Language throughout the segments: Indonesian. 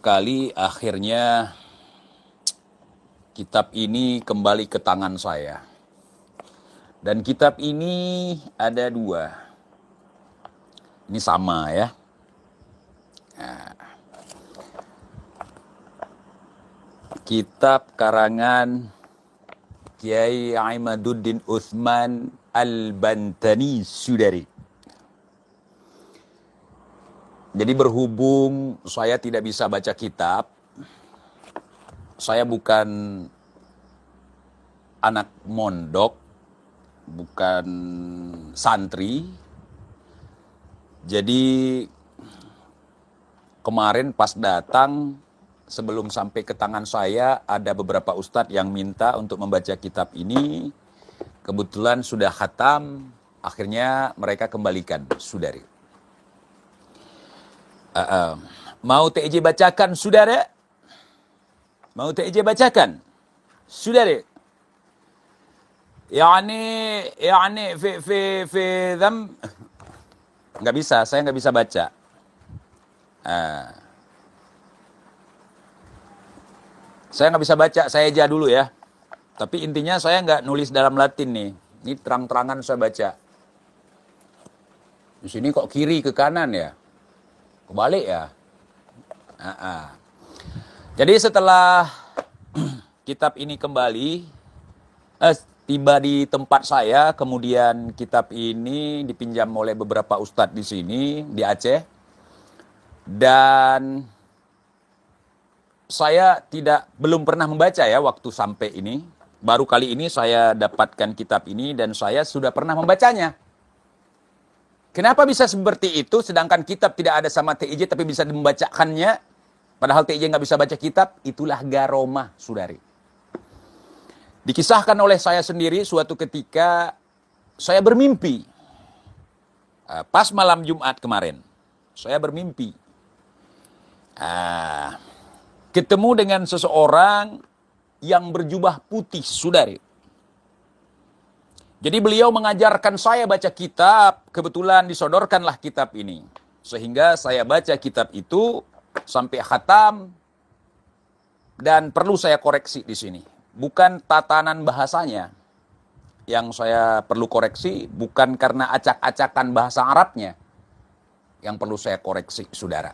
sekali akhirnya kitab ini kembali ke tangan saya. Dan kitab ini ada dua. Ini sama ya. Nah, kitab karangan Kiai Imaduddin Utsman Al-Bantani Sudari. Jadi berhubung saya tidak bisa baca kitab, saya bukan anak mondok, bukan santri. Jadi kemarin pas datang, sebelum sampai ke tangan saya, ada beberapa ustadz yang minta untuk membaca kitab ini. Kebetulan sudah khatam, akhirnya mereka kembalikan, Sudari. Mau TJ bacakan, saudara? Mau TJ bacakan? Saudara? Yani fi dham nggak bisa, saya nggak bisa baca. Saya nggak bisa baca, saya aja dulu ya. Tapi intinya saya nggak nulis dalam Latin nih. Ini terang-terangan saya baca. Di sini kok kiri ke kanan ya? Kebalik ya. Jadi setelah kitab ini kembali, tiba di tempat saya, kemudian kitab ini dipinjam oleh beberapa ustadz di sini, di Aceh. Dan saya belum pernah membaca ya waktu sampai ini. Baru kali ini saya dapatkan kitab ini dan saya sudah pernah membacanya. Kenapa bisa seperti itu sedangkan kitab tidak ada sama TIJ tapi bisa membacakannya? Padahal TIJ nggak bisa baca kitab, itulah garomah, saudari. Dikisahkan oleh saya sendiri suatu ketika saya bermimpi. Pas malam Jumat kemarin, saya bermimpi. Ketemu dengan seseorang yang berjubah putih, saudari. Jadi beliau mengajarkan saya baca kitab, kebetulan disodorkanlah kitab ini. Sehingga saya baca kitab itu sampai khatam dan perlu saya koreksi di sini. Bukan tatanan bahasanya yang saya perlu koreksi, bukan karena acak-acakan bahasa Arabnya yang perlu saya koreksi, saudara.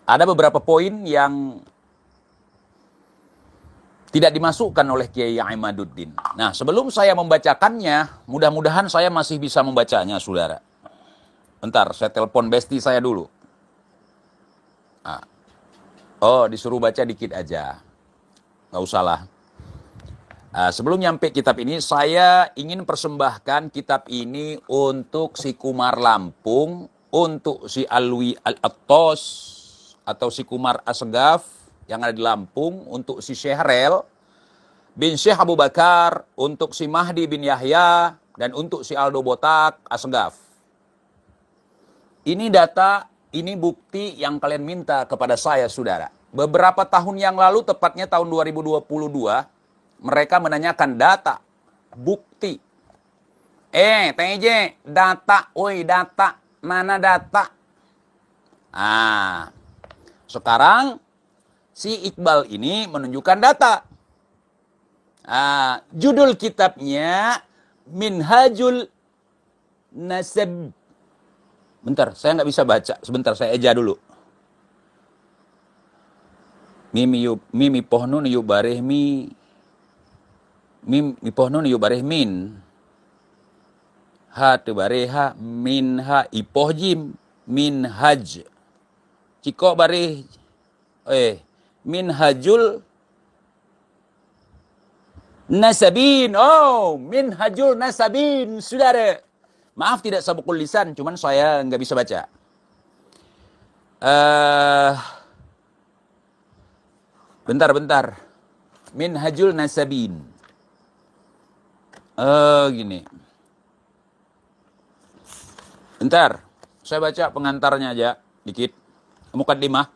Ada beberapa poin yang tidak dimasukkan oleh Kiai Imaduddin. Nah, sebelum saya membacakannya, mudah-mudahan saya masih bisa membacanya, saudara. Bentar, saya telepon besti saya dulu. Oh, disuruh baca dikit aja. Nggak usah lah. Sebelum nyampe kitab ini, saya ingin persembahkan kitab ini untuk si Kumar Lampung, untuk si Alwi Al-Attos, atau si Kumar Asgaf, yang ada di Lampung, untuk si Syehrel bin Syekh Abu Bakar, untuk si Mahdi bin Yahya, dan untuk si Aldo Botak Asgaf. Ini data, ini bukti yang kalian minta kepada saya, saudara. Beberapa tahun yang lalu, tepatnya tahun 2022, mereka menanyakan data, bukti. TJ, data, woi data, mana data? Sekarang si Iqbal ini menunjukkan data. Judul kitabnya Minhajul Nasab. Bentar, saya nggak bisa baca. Sebentar, saya eja dulu. Mimi pohnun yubarehmi. Mimi pohnun yubarehmin. Ha tebareha minha ipohjim minhaj. Ciko bareh Minhajul Nasabin. Oh, Minhajul Nasabin, saudara. Maaf tidak sabukul lisan, cuman saya nggak bisa baca. Bentar. Minhajul Nasabin. Gini. Bentar, saya baca pengantarnya aja, dikit. Muqaddimah.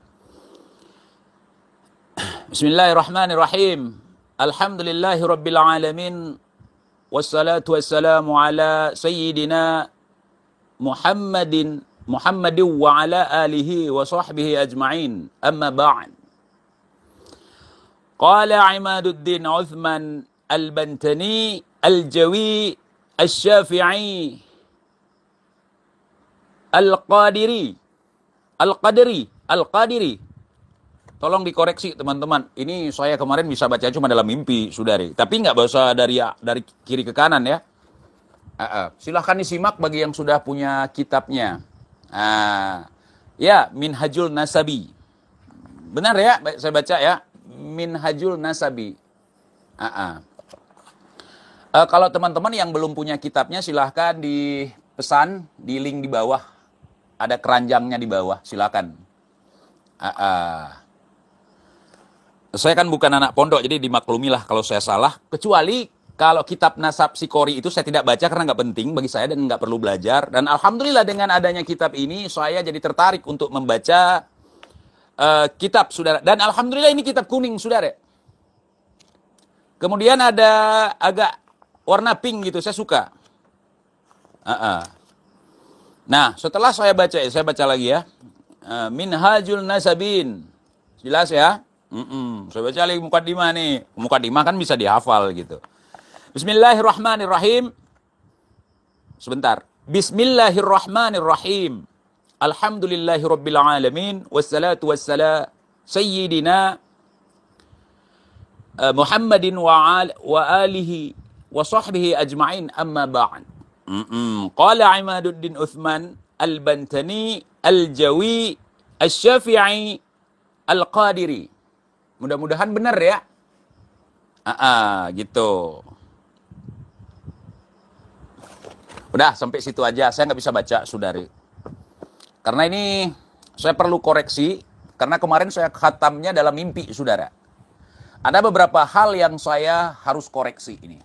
Bismillahirrahmanirrahim. Alhamdulillahi rabbil alamin. Wassalatu wassalamu ala sayyidina Muhammadin Muhammadin wa ala alihi wa sahbihi ajma'in. Amma ba'd. Qala Imaduddin Uthman Al-Bantani Al-Jawi Al-Syafi'i Al-Qadiri Al-Qadiri. Tolong dikoreksi teman-teman. Ini saya kemarin bisa baca cuma dalam mimpi, saudari. Tapi nggak bahasa dari kiri ke kanan ya. Silahkan disimak bagi yang sudah punya kitabnya. Ya, Minhajul Nasabi. Benar ya, saya baca ya. Minhajul Nasabi. Kalau teman-teman yang belum punya kitabnya, silahkan dipesan di link di bawah. Ada keranjangnya di bawah, silakan. Saya kan bukan anak pondok, jadi dimaklumilah kalau saya salah. Kecuali kalau kitab Nasab Sikori itu saya tidak baca karena nggak penting bagi saya dan nggak perlu belajar. Dan alhamdulillah dengan adanya kitab ini, saya jadi tertarik untuk membaca kitab, saudara. Dan alhamdulillah ini kitab kuning, saudara. Kemudian ada agak warna pink gitu, saya suka. Nah, setelah saya baca lagi ya. Minhajul Nasabin. Jelas ya? Saya baca lagi mukaddimah nih. Mukaddimah kan bisa dihafal gitu. Bismillahirrahmanirrahim. Sebentar. Bismillahirrahmanirrahim. Alhamdulillahirabbil alamin wassalatu wassalam sayyidina Muhammadin wa alihi wa sahbihi ajma'in amma ba'd. Qala Imaduddin Uthman Al-Bantani Al-Jawi Al-Syafi'i Al-Qadiri. Mudah-mudahan benar ya. Gitu. Udah sampai situ aja. Saya nggak bisa baca, saudari. Karena ini saya perlu koreksi. Karena kemarin saya khatamnya dalam mimpi, saudara. Ada beberapa hal yang saya harus koreksi ini.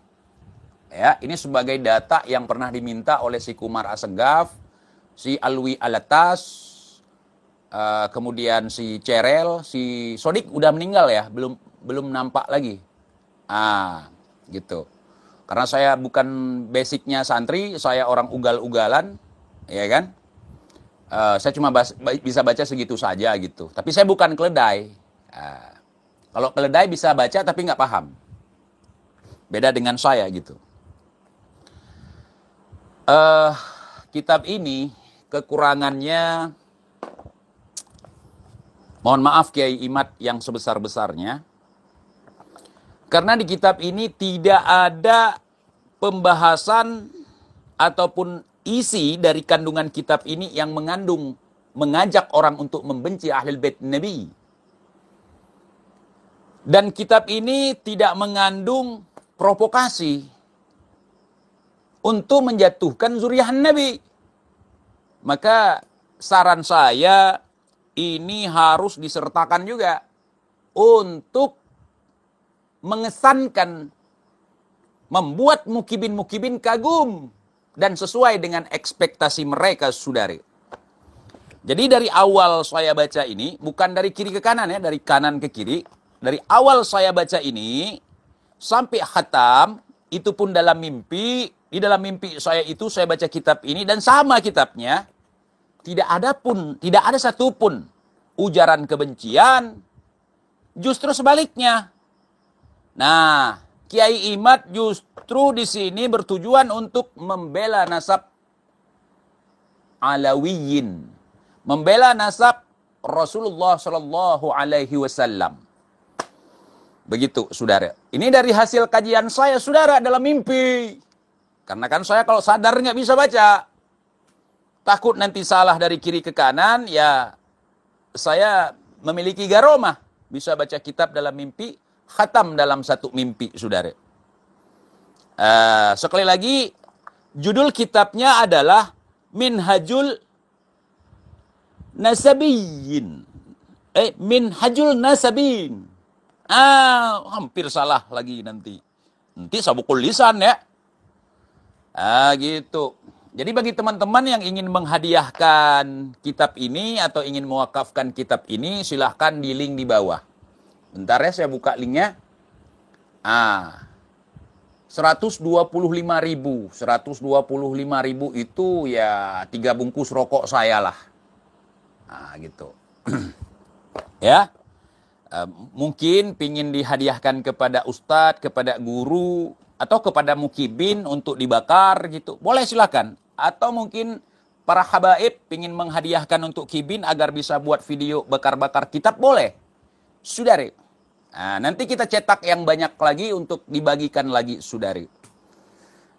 Ya, ini sebagai data yang pernah diminta oleh si Kumar Asegaf, si Alwi Alatas, kemudian si Cerel, si Sodik udah meninggal ya, belum nampak lagi. Gitu. Karena saya bukan basicnya santri, saya orang ugal-ugalan, ya kan? Saya cuma bisa baca segitu saja gitu. Tapi saya bukan keledai. Kalau keledai bisa baca tapi nggak paham. Beda dengan saya gitu. Kitab ini kekurangannya, mohon maaf Kiai Imad yang sebesar-besarnya, karena di kitab ini tidak ada pembahasan ataupun isi dari kandungan kitab ini yang mengajak orang untuk membenci Ahlul Bait Nabi. Dan kitab ini tidak mengandung provokasi untuk menjatuhkan zuriat Nabi. Maka saran saya ini harus disertakan juga untuk mengesankan, membuat mukibin-mukibin kagum dan sesuai dengan ekspektasi mereka, saudari. Jadi dari awal saya baca ini, bukan dari kiri ke kanan ya, dari kanan ke kiri. Dari awal saya baca ini sampai khatam, itu pun dalam mimpi. Di dalam mimpi saya itu saya baca kitab ini dan sama kitabnya tidak ada satupun ujaran kebencian, justru sebaliknya. Nah, Kiai Imad justru di sini bertujuan untuk membela nasab Alawiyin, membela nasab Rasulullah Shallallahu Alaihi Wasallam. Begitu, saudara. Ini dari hasil kajian saya, saudara, dalam mimpi. Karena kan saya kalau sadar nggak bisa baca. Takut nanti salah dari kiri ke kanan, ya saya memiliki garomah. Bisa baca kitab dalam mimpi, khatam dalam satu mimpi, saudara. Sekali lagi, judul kitabnya adalah Minhajul Nasabiyin. Minhajul Nasabin. Hampir salah lagi nanti. Nanti sabukul lisan ya. Gitu. Jadi bagi teman-teman yang ingin menghadiahkan kitab ini atau ingin mewakafkan kitab ini, silahkan di link di bawah. Bentar ya, saya buka linknya. 125.000. 125.000 itu ya 3 bungkus rokok saya lah. Nah, gitu. Ya. Mungkin pingin dihadiahkan kepada ustadz, kepada guru, atau kepada mukibin untuk dibakar gitu. Boleh silakan. Atau mungkin para habaib pingin menghadiahkan untuk kibin agar bisa buat video bakar-bakar kitab, boleh. Saudari. Nah, nanti kita cetak yang banyak lagi untuk dibagikan lagi, saudari.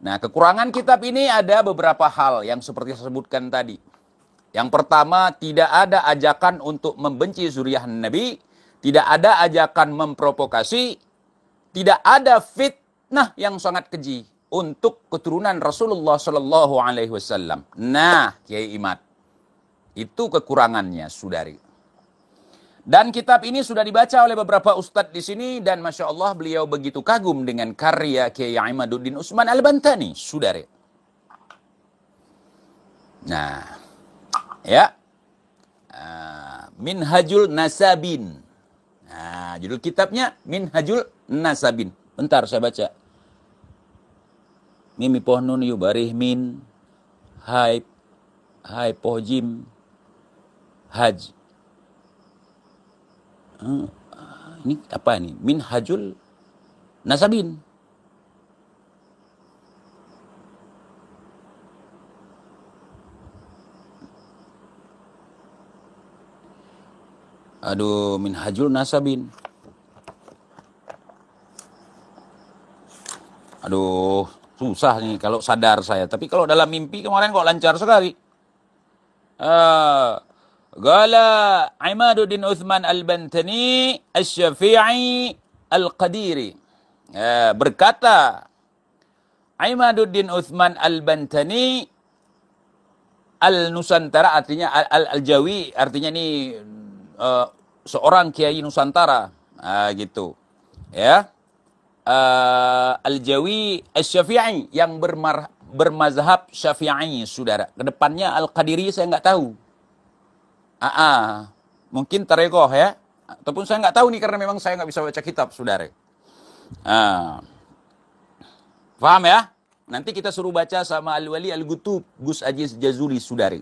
Nah, kekurangan kitab ini ada beberapa hal yang seperti saya sebutkan tadi. Yang pertama, tidak ada ajakan untuk membenci zuriyah Nabi, tidak ada ajakan memprovokasi, tidak ada fitnah yang sangat keji untuk keturunan Rasulullah Sallallahu Alaihi Wasallam. Nah, Kiai Imad, itu kekurangannya, saudari. Dan kitab ini sudah dibaca oleh beberapa ustadz di sini dan masya Allah beliau begitu kagum dengan karya Kiai Imaduddin Utsman Al-Bantani, saudari. Nah, ya, Minhajul Nasabin. Nah, judul kitabnya Minhajul Nasabin. Bentar saya baca. Mimi pohnun yubarih min hai pohjim haj. Ini apa ini? Minhajul Nasabin. Aduh, Minhajul Nasabin. Aduh, susah nih kalau sadar saya. Tapi kalau dalam mimpi kemarin kok lancar sekali. Gala Imaduddin Utsman Al-Bantani Asy-Syafi'i Al-Qadiri. Berkata Imaduddin Utsman Al-Bantani Al-Nusantara, artinya Al-Jawi, artinya ini seorang kiai Nusantara, gitu, ya. Al-Jawi Asy-Syafi'i yang bermazhab Syafi'i, saudara. Kedepannya Al-Qadiri saya nggak tahu. Mungkin tarekoh ya, ataupun saya nggak tahu nih karena memang saya nggak bisa baca kitab, saudara. Paham ya? Nanti kita suruh baca sama Al-Wali Al-Gutub, Gus Aziz Jazuli, saudari.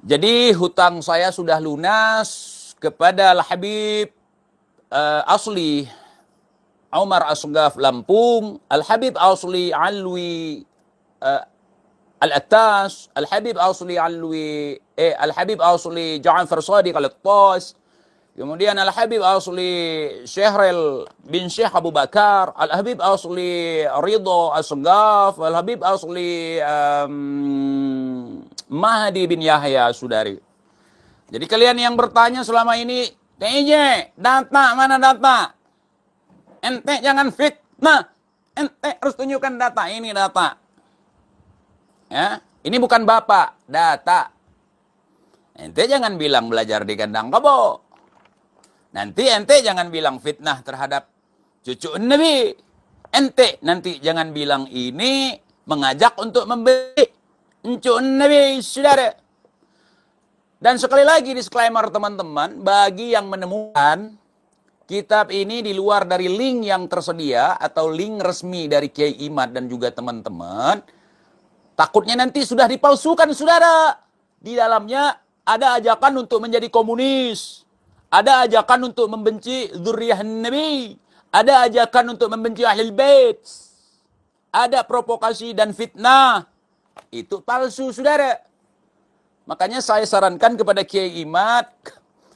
Jadi hutang saya sudah lunas kepada Al-Habib Asli Umar Asgaf Lampung, Al-Habib Asli Alwi Al-Attas, Al-Habib Asli Alwi Al-Habib Asli Ja'far Shadiq Al-Attas, kemudian Al-Habib Asli Syahril bin Syekh Abu Bakar, Al-Habib Asli Ridho Asgaf, Al-Habib Asli Mahdi bin Yahya, saudari. Jadi kalian yang bertanya selama ini, TJ, data, mana data? Ente jangan fitnah. Ente harus tunjukkan data. Ini data. Ya, ini bukan bapak, data. Ente jangan bilang belajar di kandang kebo. Nanti ente jangan bilang fitnah terhadap cucu Nabi. Ente nanti jangan bilang ini mengajak untuk membeli cucu Nabi, saudara. Dan sekali lagi disclaimer teman-teman, bagi yang menemukan kitab ini di luar dari link yang tersedia atau link resmi dari Kiai Imad dan juga teman-teman, takutnya nanti sudah dipalsukan, saudara. Di dalamnya ada ajakan untuk menjadi komunis, ada ajakan untuk membenci dzurriyyah Nabi, ada ajakan untuk membenci Ahlul Bait, ada provokasi dan fitnah. Itu palsu, saudara. Makanya saya sarankan kepada Kiai Imad,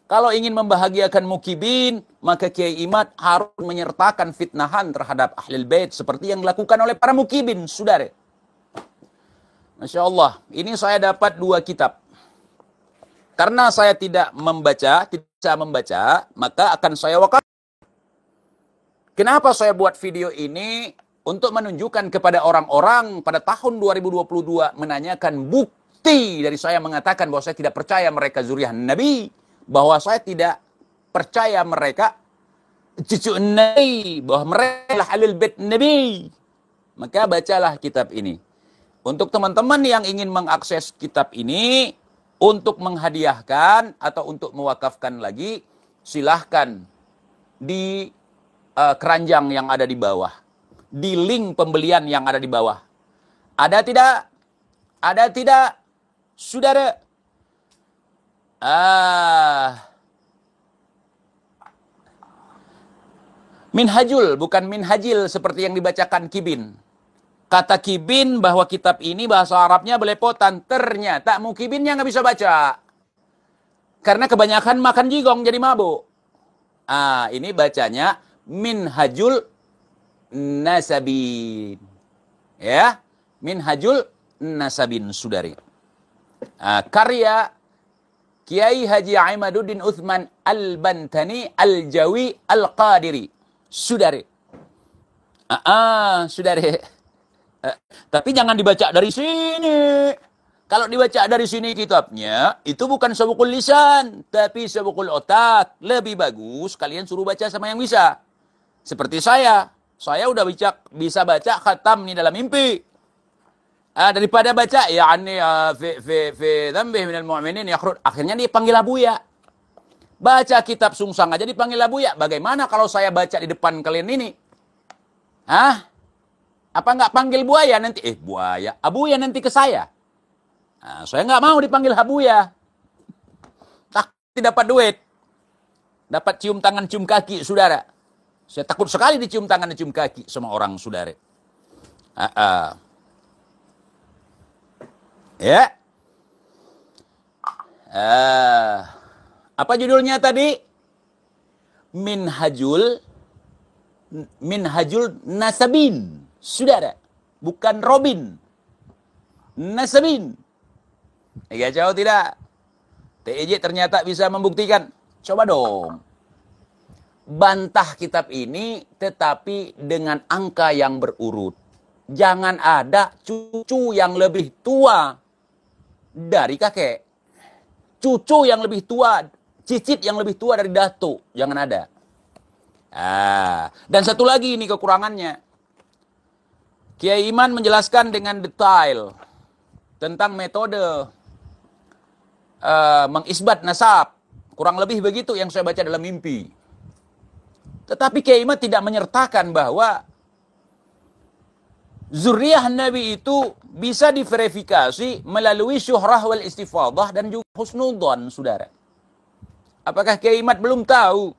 kalau ingin membahagiakan mukibin, maka Kiai Imad harus menyertakan fitnahan terhadap Ahlul Bait seperti yang dilakukan oleh para mukibin, saudara. Masya Allah, ini saya dapat 2 kitab. Karena saya tidak bisa membaca, maka akan saya wakaf. Kenapa saya buat video ini? Untuk menunjukkan kepada orang-orang pada tahun 2022 menanyakan bukti dari saya mengatakan bahwa saya tidak percaya mereka zuriyah Nabi, bahwa saya tidak percaya mereka cucu Nabi, bahwa mereka adalah Ahlul Bait Nabi. Maka bacalah kitab ini. Untuk teman-teman yang ingin mengakses kitab ini untuk menghadiahkan atau untuk mewakafkan lagi, silahkan di keranjang yang ada di bawah. di link pembelian yang ada di bawah. Ada tidak? Ada tidak? Saudara? Minhajul, bukan minhajil seperti yang dibacakan Kibin. Kata Kibin bahwa kitab ini bahasa Arabnya belepotan. Ternyata Mukibinnya nggak bisa baca. Karena kebanyakan makan jigong jadi mabuk. Ini bacanya Minhajul Nasabin. Ya, Minhajul Nasabin, saudari. Karya Kiai Haji Imaduddin Uthman Al-Bantani Al-Jawi Al-Qadiri. Saudari. Saudari. Tapi jangan dibaca dari sini. Kalau dibaca dari sini kitabnya, itu bukan sabukul lisan, tapi sabukul otak. Lebih bagus kalian suruh baca sama yang bisa. Seperti saya. Saya udah bisa baca khatam nih dalam mimpi. Daripada baca yani fi dzambih minal mu'minin yakhrud, akhirnya dipanggil abuya. Baca kitab sungsang aja dipanggil abuya. Bagaimana kalau saya baca di depan kalian ini? Apa nggak panggil buaya nanti? Buaya, abuya nanti ke saya. Saya nggak mau dipanggil abuya. Takut dapat duit. Dapat cium tangan, cium kaki, saudara. Saya takut sekali dicium tangan, dicium kaki sama orang, saudara. Ya. Apa judulnya tadi? Minhajul Nasabin. Saudara. Bukan Robin. Nasabin. Jauh tidak? TEJ ternyata bisa membuktikan. Coba dong. Bantah kitab ini tetapi dengan angka yang berurut. Jangan ada cucu yang lebih tua dari kakek. Cucu yang lebih tua, cicit yang lebih tua dari datuk. Jangan ada. Dan satu lagi ini kekurangannya. Kiai Iman menjelaskan dengan detail tentang metode mengisbat nasab. Kurang lebih begitu yang saya baca dalam mimpi. Tetapi Kiai Iman tidak menyertakan bahwa zuriyah Nabi itu bisa diverifikasi melalui syuhrah wal istifadah dan juga husnudzon, saudara. Apakah Kiai Iman belum tahu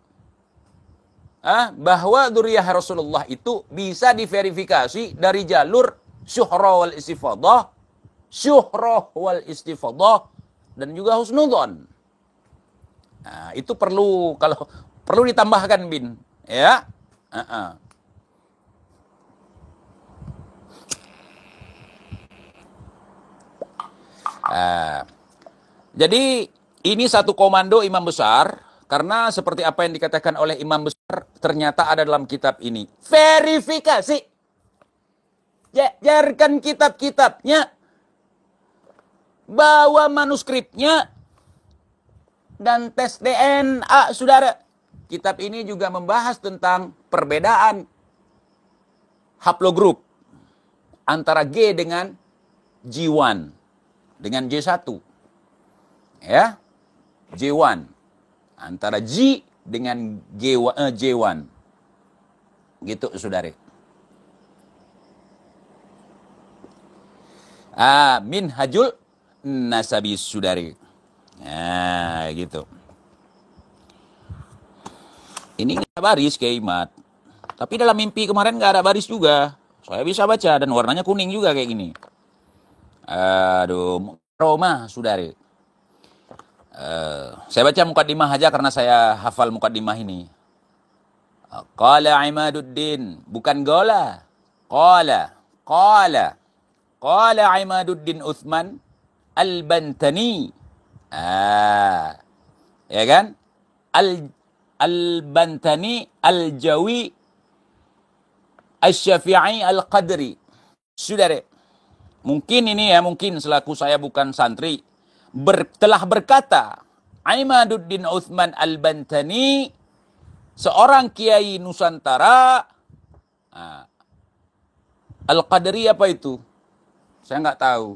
bahwa zuriyah Rasulullah itu bisa diverifikasi dari jalur syuhrah wal istifadah dan juga husnudzon. Itu perlu ditambahkan, Bin, ya. Jadi ini satu komando imam besar, karena seperti apa yang dikatakan oleh imam besar ternyata ada dalam kitab ini. Verifikasi. Jarkan kitab-kitabnya, bawa manuskripnya, dan tes DNA, saudara. Kitab ini juga membahas tentang perbedaan haplogrup antara G dengan G1 dengan J1. Ya. J1 antara G dengan J1. Gitu, saudara. Minhajul Nasabi, saudara. Gitu. Ini nggak ada baris Kiai Iman. Tapi dalam mimpi kemarin nggak ada baris juga. Saya bisa baca dan warnanya kuning juga kayak gini. Aduh, Roma, saudara. Saya baca mukaddimah aja karena saya hafal mukaddimah ini. Qala Imaduddin, bukan gola. Qala Imaduddin Uthman Al-Bantani. Ya kan? Al-Bantani Al-Jawi Asy-Syafi'i Al-Qadri. Saudara, mungkin ini ya, mungkin selaku saya bukan santri, telah berkata Imaduddin Uthman Al-Bantani, seorang kiai Nusantara. Al-Qadri apa itu? Saya nggak tahu.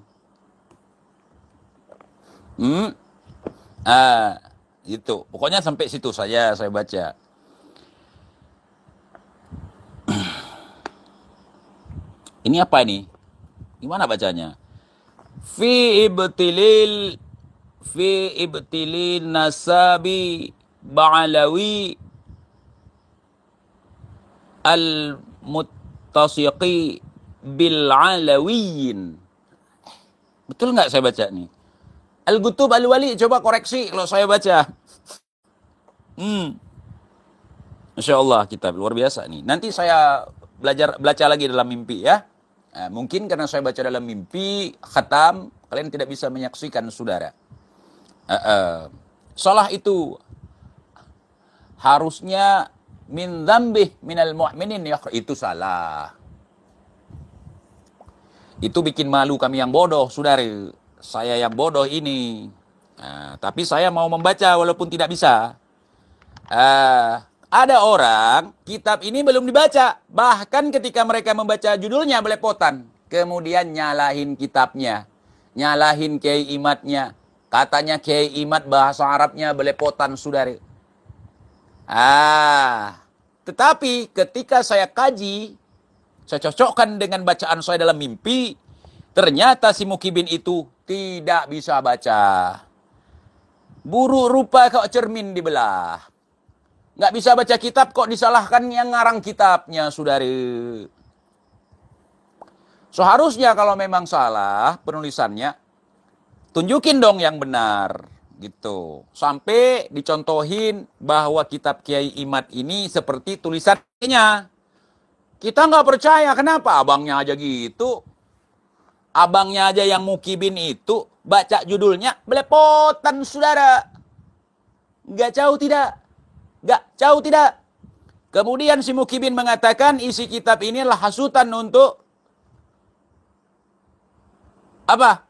Itu. Pokoknya sampai situ saja saya baca. Ini apa ini? Gimana bacanya? Fi ibtilil nasabi ba'alawi al-muttasiqi bil alawiyin. Betul nggak saya baca nih? Al-Gutub Al-Wali, coba koreksi kalau saya baca. Masya Allah, kitab luar biasa nih. Nanti saya baca lagi dalam mimpi ya. Nah, mungkin karena saya baca dalam mimpi, khatam, kalian tidak bisa menyaksikan saudara. Salah itu harusnya min dzambih minal mu'minin, ya itu salah. Itu bikin malu kami yang bodoh, saudara. Saya yang bodoh ini. Nah, tapi saya mau membaca walaupun tidak bisa. Ada orang, kitab ini belum dibaca. Bahkan ketika mereka membaca judulnya belepotan. Kemudian nyalahin kitabnya. Nyalahin Kiai Imatnya. Katanya Kiai Imat bahasa Arabnya belepotan, saudara. Tetapi ketika saya kaji, saya cocokkan dengan bacaan saya dalam mimpi, ternyata si Mukibin itu tidak bisa baca. Buruk rupa kok cermin dibelah. Nggak bisa baca kitab kok disalahkan yang ngarang kitabnya, saudara. Seharusnya kalau memang salah penulisannya, tunjukin dong yang benar. Gitu. Sampai dicontohin bahwa kitab Kiai Imat ini seperti tulisannya. Kita nggak percaya, kenapa? Abangnya aja gitu. Abangnya aja yang Mukibin itu, baca judulnya, belepotan, saudara. Nggak jauh tidak. Nggak jauh tidak. Kemudian si Mukibin mengatakan isi kitab ini adalah hasutan untuk apa?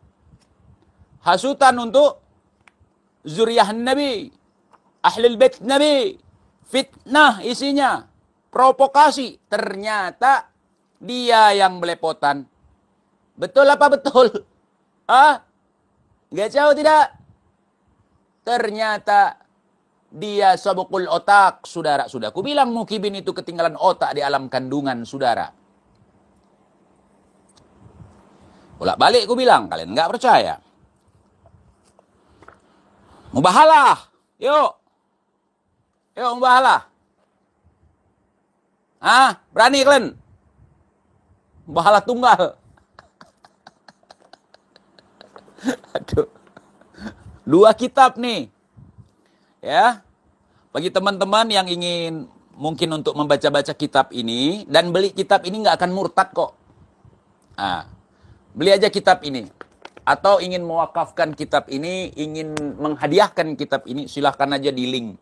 Hasutan untuk zuriyah Nabi, ahlul bait Nabi. Fitnah isinya, provokasi. Ternyata dia yang belepotan. Betul apa betul? Nggak jauh tidak? Ternyata dia sabukul otak, saudara. Sudah aku bilang Mukibin itu ketinggalan otak di alam kandungan, saudara. Bolak-balik aku bilang, kalian nggak percaya. Mubahalah, yuk. Yuk mubahalah. Berani kalian? Mubahalah tunggal. Aduh. 2 kitab nih. Ya, bagi teman-teman yang ingin mungkin untuk membaca-baca kitab ini dan beli kitab ini nggak akan murtad kok. Beli aja kitab ini. Atau ingin mewakafkan kitab ini, ingin menghadiahkan kitab ini, silahkan aja di link.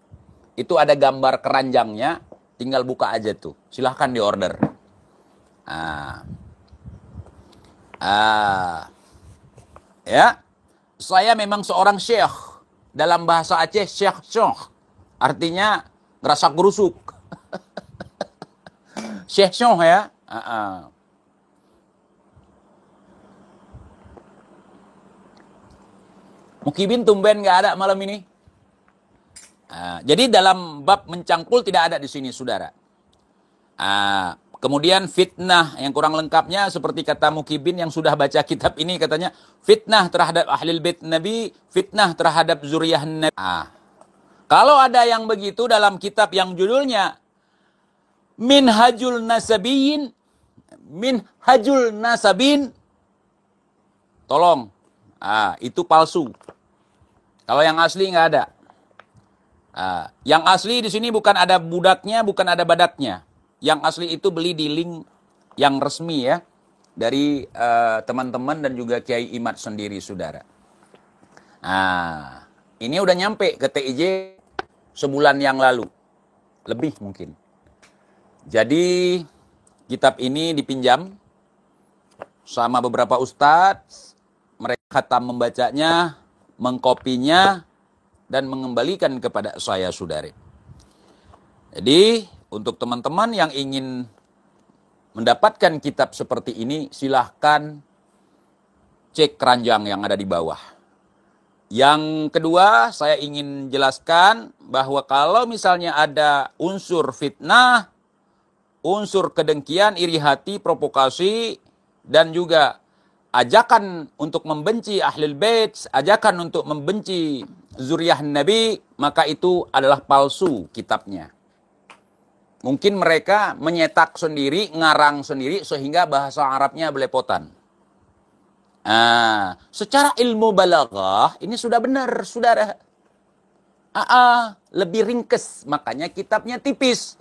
Itu ada gambar keranjangnya, tinggal buka aja tuh. Silahkan di order. Ya, saya memang seorang syekh. Dalam bahasa Aceh, syekh. Artinya, ngerasak gerusuk. Syekh ya. Mukibin tumben nggak ada malam ini. Jadi dalam bab mencangkul tidak ada di sini, saudara. Kemudian fitnah yang kurang lengkapnya seperti kata Mukibin yang sudah baca kitab ini, katanya fitnah terhadap ahlul bait Nabi, fitnah terhadap zuriyah Nabi. Kalau ada yang begitu dalam kitab yang judulnya Minhajul Nasabin, tolong, itu palsu. Kalau yang asli nggak ada. Yang asli di sini bukan ada budaknya, bukan ada badaknya. Yang asli itu beli di link yang resmi ya, dari teman-teman dan juga Kiai Imat sendiri, saudara. Ini udah nyampe ke TIJ sebulan yang lalu, lebih mungkin. Jadi kitab ini dipinjam sama beberapa ustadz, mereka khatam membacanya, mengkopinya, dan mengembalikan kepada saya, saudara. Jadi, untuk teman-teman yang ingin mendapatkan kitab seperti ini, silahkan cek keranjang yang ada di bawah. Yang kedua, saya ingin jelaskan bahwa kalau misalnya ada unsur fitnah, unsur kedengkian, iri hati, provokasi, dan juga ajakan untuk membenci Ahlul Bait, ajakan untuk membenci zuriyah Nabi, maka itu adalah palsu kitabnya. Mungkin mereka menyetak sendiri, ngarang sendiri, sehingga bahasa Arabnya belepotan. Secara ilmu balaghah, ini sudah benar, saudara. Lebih ringkes, makanya kitabnya tipis.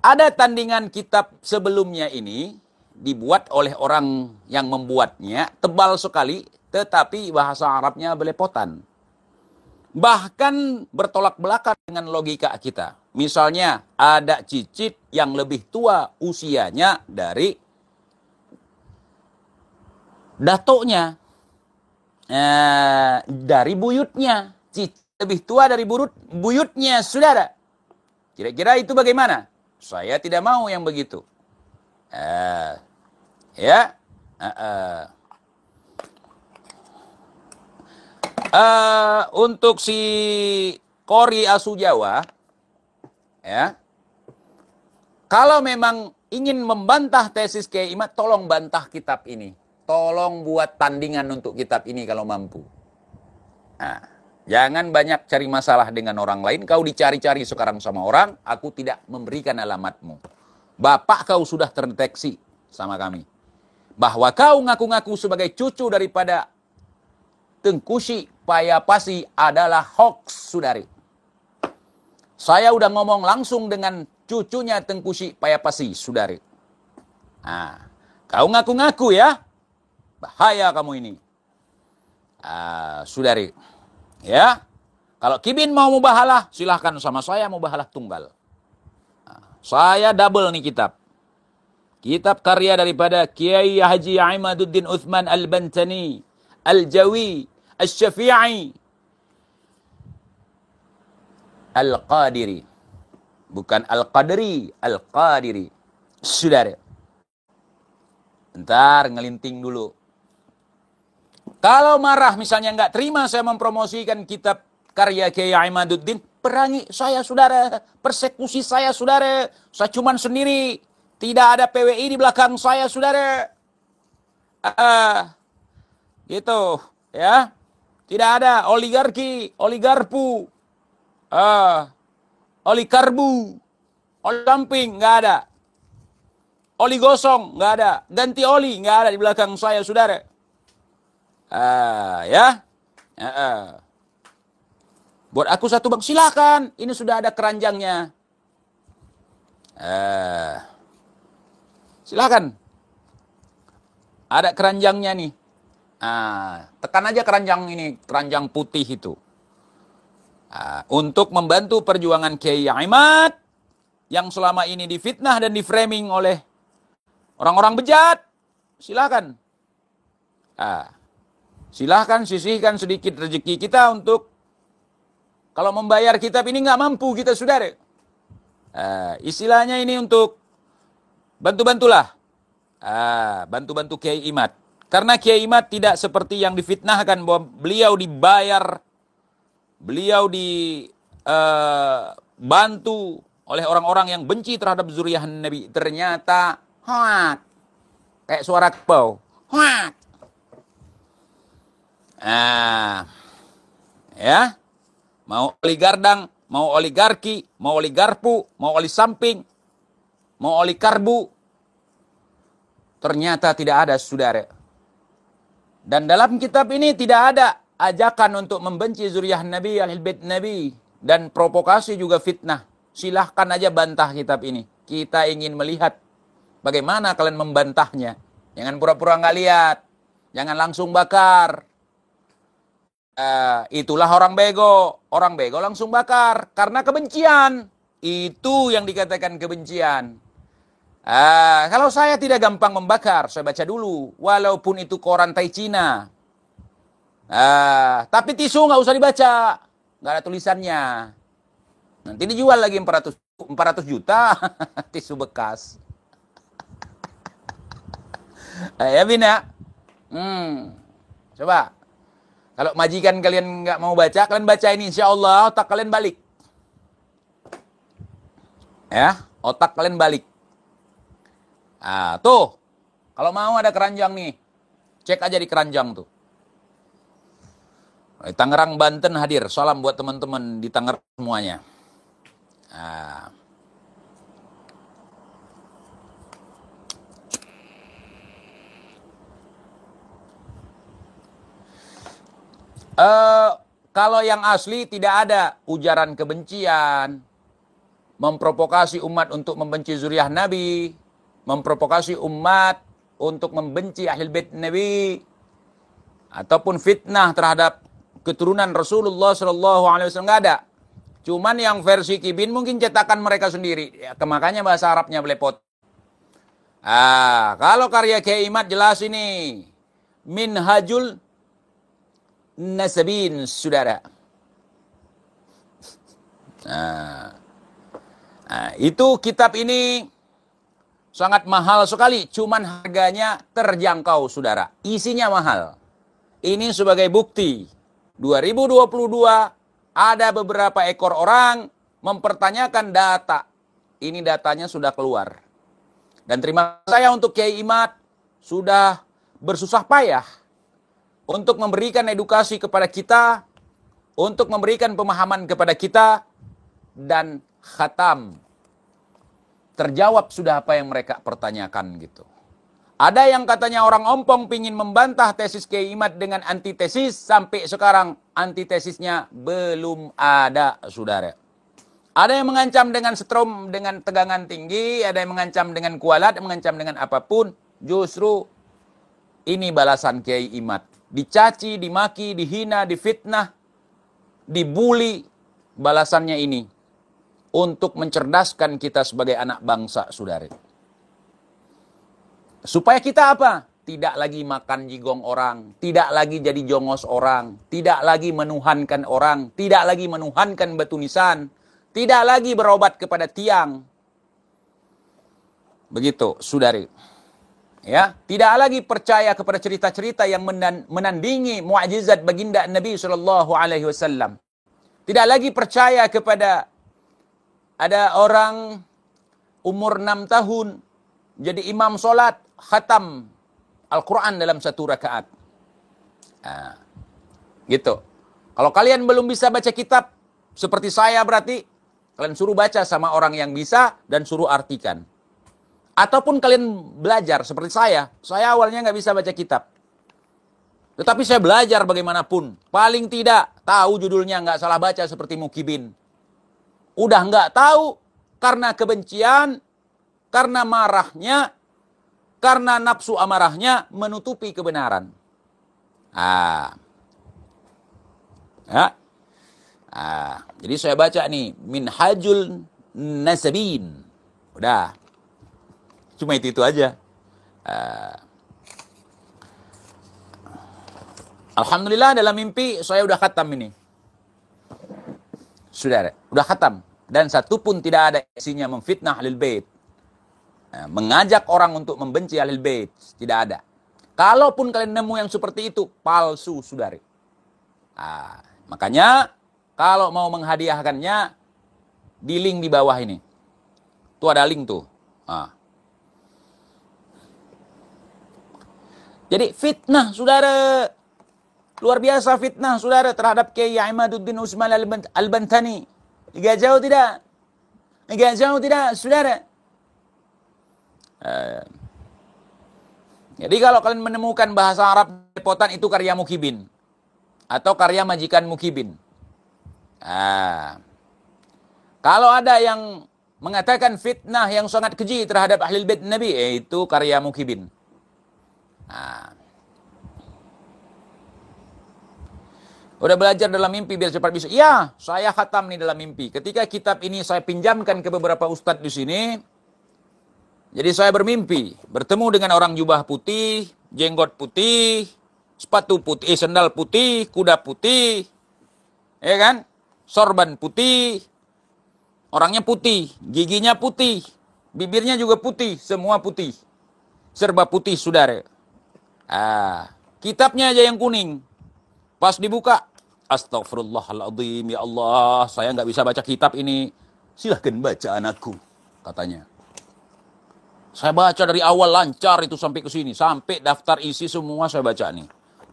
Ada tandingan kitab sebelumnya ini, dibuat oleh orang yang membuatnya, tebal sekali, tetapi bahasa Arabnya belepotan. Bahkan bertolak belakang dengan logika kita. Misalnya ada cicit yang lebih tua usianya dari datuknya, dari buyutnya. Cicit lebih tua dari buyutnya, saudara. Kira-kira itu bagaimana? Saya tidak mau yang begitu. Untuk si Qori Asu Jawa, ya, kalau memang ingin membantah tesis Kiai Imad, tolong bantah kitab ini. Tolong buat tandingan untuk kitab ini kalau mampu. Jangan banyak cari masalah dengan orang lain. Kau dicari-cari sekarang sama orang, aku tidak memberikan alamatmu. Bapak kau sudah terdeteksi sama kami. Bahwa kau ngaku-ngaku sebagai cucu daripada Tengkusi Payapasi adalah hoax, saudari. Saya udah ngomong langsung dengan cucunya Tengkusi Payapasi, saudari. Kau ngaku-ngaku ya? Bahaya kamu ini. Saudari. Ya, kalau Kibin mau mubahalah, silahkan sama saya mubahalah tunggal. Saya double nih kitab. Kitab karya daripada Kiai Haji Imaduddin Uthman Al-Bantani, Al-Jawi, Al-Syafi'i, Al-Qadiri. Bukan Al-Qadri, Al-Qadiri. Saudara. Bentar, ngelinting dulu. Kalau marah misalnya nggak terima saya mempromosikan kitab karya Kiai Imaduddin, perangi saya, saudara. Persekusi saya, saudara. Saya cuman sendiri. Tidak ada PWI di belakang saya, saudara. Gitu, ya. Tidak ada oligarki, oligarpu, oligarbu, oligamping, nggak ada. Oli gosong, nggak ada. Ganti oli, nggak ada di belakang saya, saudara. Buat aku satu bang, silakan. Ini sudah ada keranjangnya. Silakan. Ada keranjangnya nih. Tekan aja keranjang ini, keranjang putih itu. Untuk membantu perjuangan Kiai Imad yang selama ini difitnah dan diframing oleh orang-orang bejat. Silakan. Silahkan sisihkan sedikit rezeki kita untuk kalau membayar kitab ini nggak mampu kita, saudara. Istilahnya ini untuk bantu-bantulah. Bantu-bantu Kiai Imad. Karena Kiai Imad tidak seperti yang difitnahkan bahwa beliau dibayar, beliau dibantu oleh orang-orang yang benci terhadap zuriyah Nabi. Ternyata kayak suara kerbau. Ya, mau oligardang, mau oligarki, mau oligarpu, mau oli samping, mau oligarbu, ternyata tidak ada, saudara. Dan dalam kitab ini tidak ada ajakan untuk membenci zuriyah Nabi, Ahlul Bait Nabi, dan provokasi juga fitnah. Silahkan aja bantah kitab ini. Kita ingin melihat bagaimana kalian membantahnya. Jangan pura-pura nggak lihat, jangan langsung bakar. Itulah orang bego langsung bakar karena kebencian. Itu yang dikatakan kebencian. Kalau saya tidak gampang membakar, saya baca dulu, walaupun itu koran Tai Cina. Tapi tisu nggak usah dibaca, nggak ada tulisannya. Nanti dijual lagi 400 juta tisu bekas. Ya Bina, coba. Kalau majikan kalian nggak mau baca, kalian baca ini, insya Allah otak kalian balik. Ya, otak kalian balik. Tuh, Kalau mau ada keranjang nih, cek aja di keranjang tuh. Tangerang, Banten hadir. Salam buat teman-teman di Tangerang semuanya. Nah. Kalau yang asli tidak ada ujaran kebencian, memprovokasi umat untuk membenci zuriat Nabi, memprovokasi umat untuk membenci Ahlul Bait Nabi, ataupun fitnah terhadap keturunan Rasulullah SAW, nggak ada. Cuman yang versi Kibin mungkin cetakan mereka sendiri. Ya, makanya bahasa Arabnya belepot. Kalau karya Kiai Imad jelas ini. Minhajul Nasabin, saudara. Itu kitab ini sangat mahal sekali. Cuman harganya terjangkau, saudara. Isinya mahal. Ini sebagai bukti. 2022 ada beberapa ekor orang mempertanyakan data. Ini datanya sudah keluar. Dan terima kasih saya untuk Kiai Imad sudah bersusah payah untuk memberikan edukasi kepada kita, untuk memberikan pemahaman kepada kita, dan khatam. Terjawab sudah apa yang mereka pertanyakan gitu. Ada yang katanya orang ompong pingin membantah tesis Kiai Imad dengan antitesis, sampai sekarang antitesisnya belum ada, saudara. Ada yang mengancam dengan setrum, dengan tegangan tinggi, ada yang mengancam dengan kualat, mengancam dengan apapun. Justru ini balasan Kiai Imad. Dicaci, dimaki, dihina, difitnah, dibuli, balasannya ini untuk mencerdaskan kita sebagai anak bangsa, saudara. Supaya kita apa? Tidak lagi makan jigong orang, tidak lagi jadi jongos orang, tidak lagi menuhankan orang, tidak lagi menuhankan batu nisan, tidak lagi berobat kepada tiang. Begitu, saudari. Ya, tidak lagi percaya kepada cerita-cerita yang menandingi mukjizat baginda Nabi SAW. Tidak lagi percaya kepada ada orang umur 6 tahun jadi imam solat khatam Al-Quran dalam 1 rakaat. Gitu. Kalau kalian belum bisa baca kitab seperti saya, berarti kalian suruh baca sama orang yang bisa dan suruh artikan. Ataupun kalian belajar seperti saya. Saya awalnya nggak bisa baca kitab. Tetapi saya belajar bagaimanapun. Paling tidak tahu judulnya, nggak salah baca seperti Mukibin. Udah nggak tahu karena kebencian, karena marahnya, karena nafsu amarahnya menutupi kebenaran. Jadi saya baca nih Minhajul Nasabin. Udah. Cuma itu aja. Alhamdulillah dalam mimpi saya udah khatam ini. Saudara, udah khatam. Dan satu pun tidak ada isinya memfitnah Ahlul Bait. Mengajak orang untuk membenci Ahlul Bait. Tidak ada. Kalaupun kalian nemu yang seperti itu, palsu, saudari. Makanya, kalau mau menghadiahkannya, di link di bawah ini. Tuh ada link tuh. Jadi fitnah, saudara. Luar biasa fitnah, saudara, terhadap Kiai Imaduddin Usman Al-Bantani. Agak jauh tidak? Agak jauh tidak, saudara? Jadi kalau kalian menemukan bahasa Arab lepotan, itu karya Mukibin. Atau karya majikan Mukibin. Kalau ada yang mengatakan fitnah yang sangat keji terhadap Ahlul Bait Nabi, itu karya Mukibin. Udah belajar dalam mimpi biar cepat bisa. Ya, saya khatam nih dalam mimpi. Ketika kitab ini saya pinjamkan ke beberapa ustadz di sini, jadi saya bermimpi, bertemu dengan orang jubah putih, jenggot putih, sepatu putih, sandal putih, kuda putih, ya kan? Sorban putih, orangnya putih, giginya putih, bibirnya juga putih, semua putih, serba putih, saudara. Kitabnya aja yang kuning. Pas dibuka, astagfirullahaladzim, ya Allah, saya nggak bisa baca kitab ini. Silahkan baca anakku, katanya. Saya baca dari awal lancar itu sampai ke sini. Sampai daftar isi semua saya baca nih.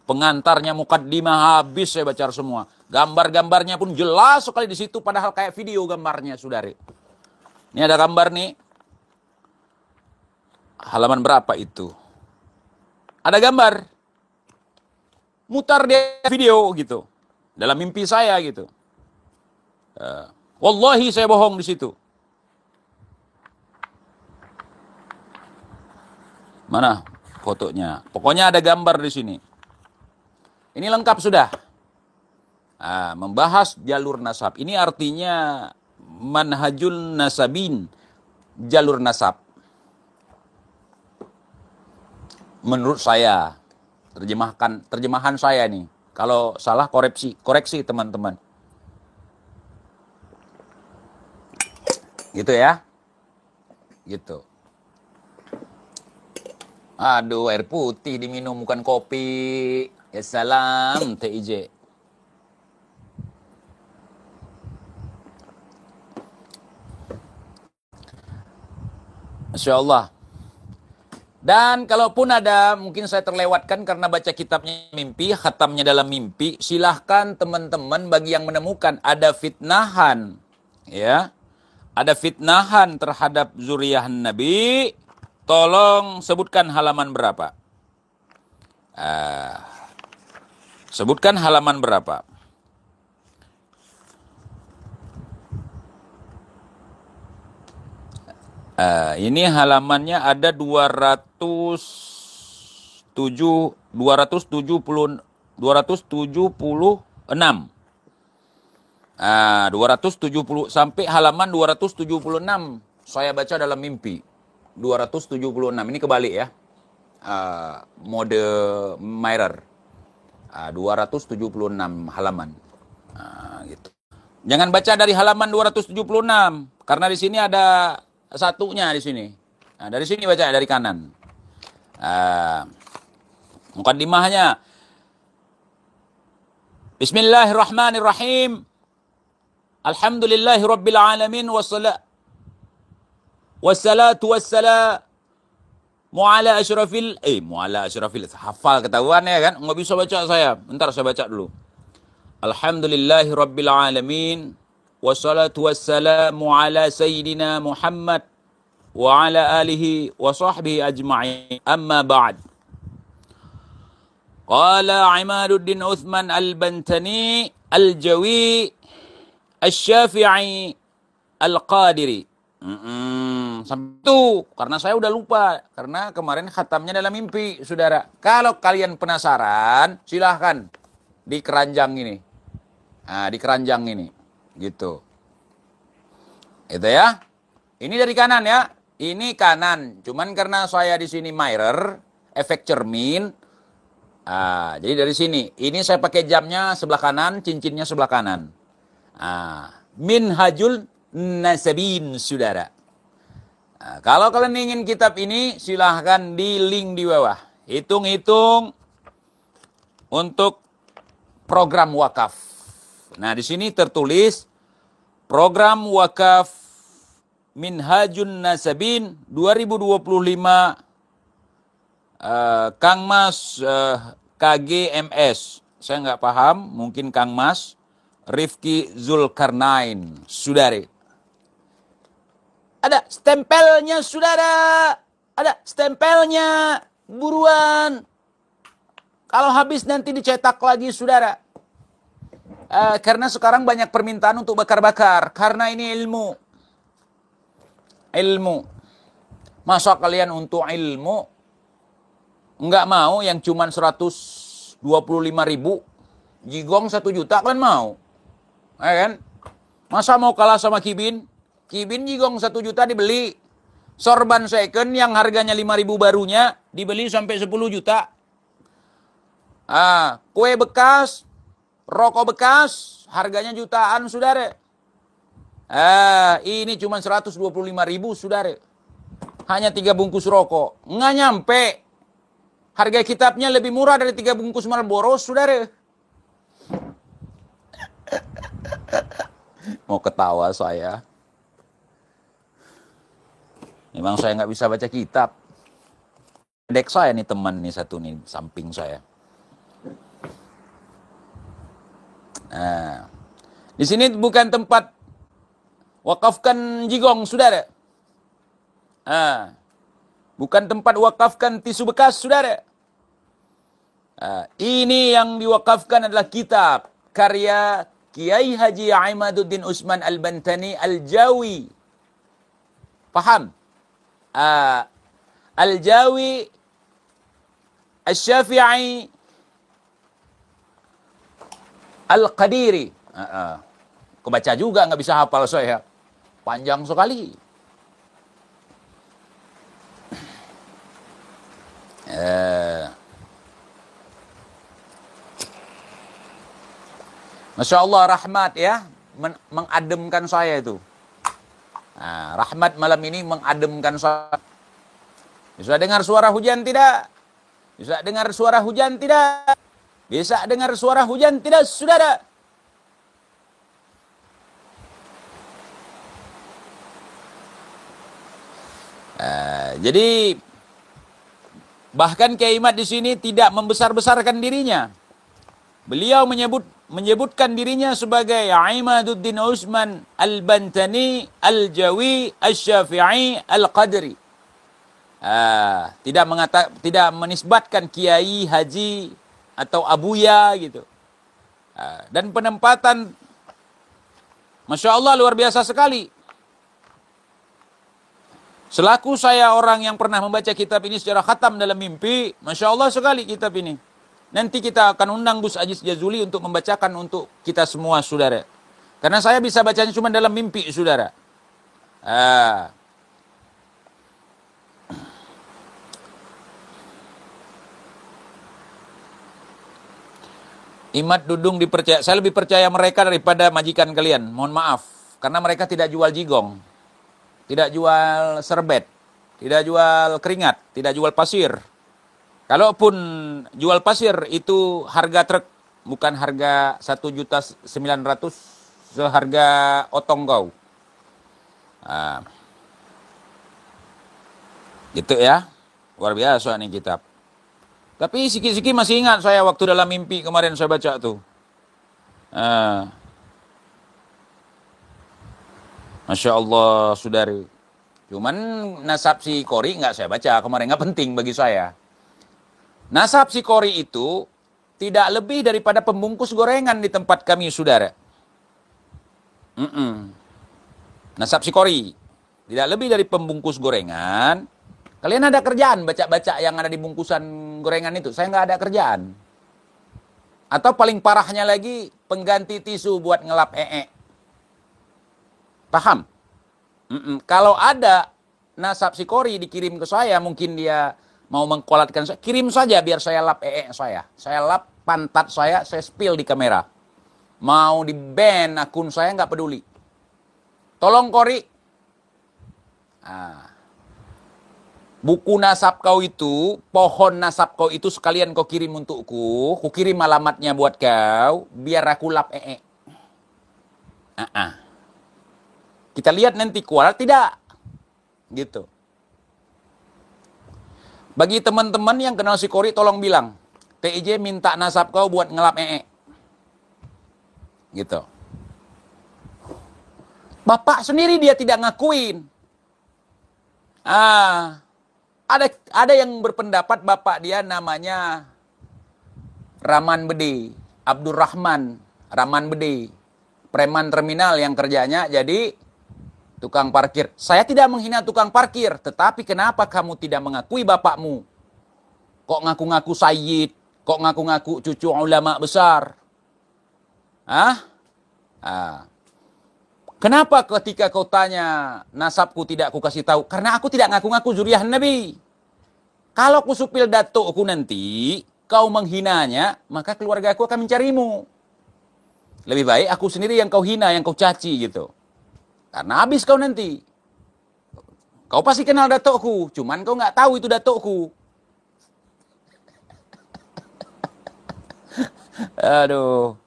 Pengantarnya, mukaddimah habis saya baca semua. Gambar-gambarnya pun jelas sekali di situ. Padahal kayak video gambarnya, saudari. Ini ada gambar nih. Halaman berapa itu? Ada gambar. Mutar dia video gitu. Dalam mimpi saya gitu. Wallahi saya bohong di situ. Mana fotonya? Pokoknya ada gambar di sini. Ini lengkap sudah. Membahas jalur nasab. Ini artinya manhajul nasabin. Jalur nasab. Menurut saya. Terjemahan saya nih. Kalau salah koreksi teman-teman. Gitu ya. Gitu. Aduh, air putih diminum, bukan kopi. Ya salam, TIJ. Masya Allah. Dan kalaupun ada, mungkin saya terlewatkan karena baca kitabnya mimpi, khatamnya dalam mimpi, silahkan teman-teman bagi yang menemukan ada fitnahan. Ya, ada fitnahan terhadap zuriyah Nabi. Tolong sebutkan halaman berapa. Sebutkan halaman berapa. Ini halamannya ada 276. 276 sampai halaman 276 saya baca dalam mimpi. 276 ini kebalik ya. Mode mirror. 276 halaman. Gitu. Jangan baca dari halaman 276 karena di sini ada satunya di sini. Dari sini baca dari kanan. Mukaddimahnya. Bismillahirrahmanirrahim. Alhamdulillahi rabbil alamin wassalatu wassalamu ala asyrafil hafal ketahuan ya kan? Nggak bisa baca saya. Bentar saya baca dulu. Alhamdulillahi rabbil alamin wassalatu wassalamu ala sayyidina Muhammad wa ala alihi wa sahbihi ajma'in. Amma ba'd. Qala Imaduddin Uthman al-Bantani al-Jawi al-Syafi'i al-Qadiri. Sampai itu karena saya udah lupa karena kemarin khatamnya dalam mimpi, saudara. Kalau kalian penasaran, silahkan di keranjang ini. Di keranjang ini, gitu. Itu ya. Ini dari kanan ya. Ini kanan. Cuman karena saya di sini mirror, efek cermin. Jadi dari sini. Ini saya pakai jamnya sebelah kanan, cincinnya sebelah kanan. Minhajul Nasabin, saudara. Kalau kalian ingin kitab ini, silahkan di link di bawah. Hitung-hitung untuk program wakaf. Nah, di sini tertulis program wakaf Minhajun Nasabin 2025 Kang Mas KGMS. Saya nggak paham, mungkin Kang Mas Rifki Zulkarnain, saudari. Ada stempelnya, saudara. Ada stempelnya. Buruan. Kalau habis nanti dicetak lagi, saudara. Karena sekarang banyak permintaan untuk bakar-bakar. Karena ini ilmu. Ilmu. Masa kalian untuk ilmu nggak mau yang cuman 125.000, jigong 1 juta kalian mau? Kan? Masa mau kalah sama Kibin? Kibin jigong 1 juta dibeli. Sorban second yang harganya 5.000 barunya dibeli sampai 10 juta. Kue bekas, rokok bekas, harganya jutaan, saudara. Ini cuma 125.000, saudara. Hanya 3 bungkus rokok. Nggak nyampe. Harga kitabnya lebih murah dari 3 bungkus Marlboro, saudara. Mau ketawa saya. Memang saya nggak bisa baca kitab. Dek saya nih teman nih satu nih samping saya. Nah, di sini bukan tempat wakafkan jigong, saudara. Nah, bukan tempat wakafkan tisu bekas, saudara. Nah, ini yang diwakafkan adalah kitab karya Kiai Haji Imaduddin Usman Al-Bantani Al-Jawi. Paham? Al-Jawi, Al-Syafi'i, Al-Qadiri. Kebaca juga nggak bisa hafal saya. Panjang sekali. Masya Allah, rahmat ya. Mengademkan saya itu. Nah, rahmat malam ini mengademkan saya. Bisa dengar suara hujan tidak? Bisa dengar suara hujan tidak? Bisa dengar suara hujan tidak, saudara? Jadi bahkan Kiai Imad di sini tidak membesar-besarkan dirinya. Beliau menyebutkan dirinya sebagai Imaduddin Usman Al-Bantani Al-Jawi Al-Syafi'i Al-Qadri. Tidak menisbatkan kiai, haji atau abuya gitu. Dan penempatan Masya Allah luar biasa sekali. Selaku saya orang yang pernah membaca kitab ini secara khatam dalam mimpi, Masya Allah sekali kitab ini. Nanti kita akan undang Gus Aziz Jazuli untuk membacakan untuk kita semua, saudara. Karena saya bisa bacanya cuma dalam mimpi, saudara. Imad Dudung dipercaya. Saya lebih percaya mereka daripada majikan kalian. Mohon maaf. Karena mereka tidak jual jigong. Tidak jual serbet. Tidak jual keringat. Tidak jual pasir. Kalaupun jual pasir itu harga truk. Bukan harga 1.900.000 seharga otong kau. Gitu ya. Luar biasa nih kitab. Tapi sikit-sikit masih ingat saya waktu dalam mimpi kemarin saya baca tuh. Masya Allah, saudari. Cuman nasab si Kori nggak saya baca kemarin, nggak penting bagi saya. Nasab si Kori itu tidak lebih daripada pembungkus gorengan di tempat kami, saudara. Nasab si Kori tidak lebih dari pembungkus gorengan. Kalian ada kerjaan baca-baca yang ada di bungkusan gorengan itu? Saya nggak ada kerjaan. Atau paling parahnya lagi, pengganti tisu buat ngelap Paham? Kalau ada nasab si Kori dikirim ke saya, mungkin dia mau mengkolatkan saya, kirim saja biar saya lap saya. Saya lap pantat saya spill di kamera. Mau di-ban akun saya nggak peduli. Tolong Kori. Buku nasab kau itu, pohon nasab kau itu sekalian kau kirim untukku. Ku kirim alamatnya buat kau, biar aku lap Kita lihat nanti kuat tidak. Gitu. Bagi teman-teman yang kenal si Kori, tolong bilang. TIJ minta nasab kau buat ngelap Gitu. Bapak sendiri dia tidak ngakuin. Ada yang berpendapat bapak dia namanya Rahman Bede, Abdurrahman Rahman Bede, preman terminal yang kerjanya jadi tukang parkir. Saya tidak menghina tukang parkir, tetapi kenapa kamu tidak mengakui bapakmu? Kok ngaku-ngaku sayyid, kok ngaku-ngaku cucu ulama besar? Kenapa ketika kau tanya nasabku tidak aku kasih tahu? Karena aku tidak ngaku-ngaku zuriyah Nabi. Kalau aku supil datukku nanti, kau menghinanya, maka keluarga aku akan mencarimu. Lebih baik aku sendiri yang kau hina, yang kau caci gitu. Karena habis kau nanti. Kau pasti kenal datukku, cuman kau nggak tahu itu datukku. Aduh.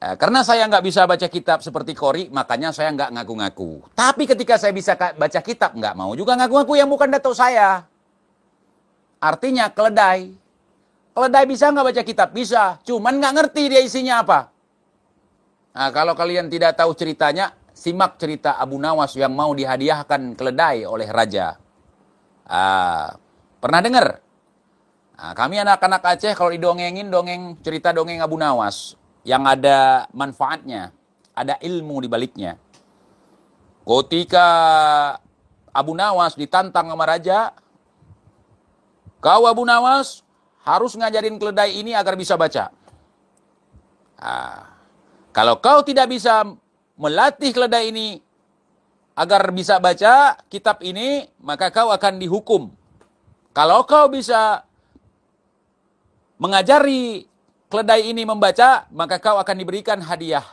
Karena saya nggak bisa baca kitab seperti Qori, makanya saya nggak ngaku-ngaku. Tapi ketika saya bisa baca kitab, nggak mau juga ngaku-ngaku yang bukan datuk saya. Artinya keledai. Keledai bisa nggak baca kitab? Bisa. Cuman nggak ngerti dia isinya apa. Nah, kalau kalian tidak tahu ceritanya, simak cerita Abu Nawas yang mau dihadiahkan keledai oleh raja. Pernah dengar? Nah, kami anak-anak Aceh kalau didongengin, cerita dongeng Abu Nawas. Yang ada manfaatnya, ada ilmu di baliknya. Ketika Abu Nawas ditantang sama raja, kau Abu Nawas harus ngajarin keledai ini agar bisa baca. Kalau kau tidak bisa melatih keledai ini agar bisa baca kitab ini, maka kau akan dihukum. Kalau kau bisa mengajari keledai ini membaca, maka kau akan diberikan hadiah.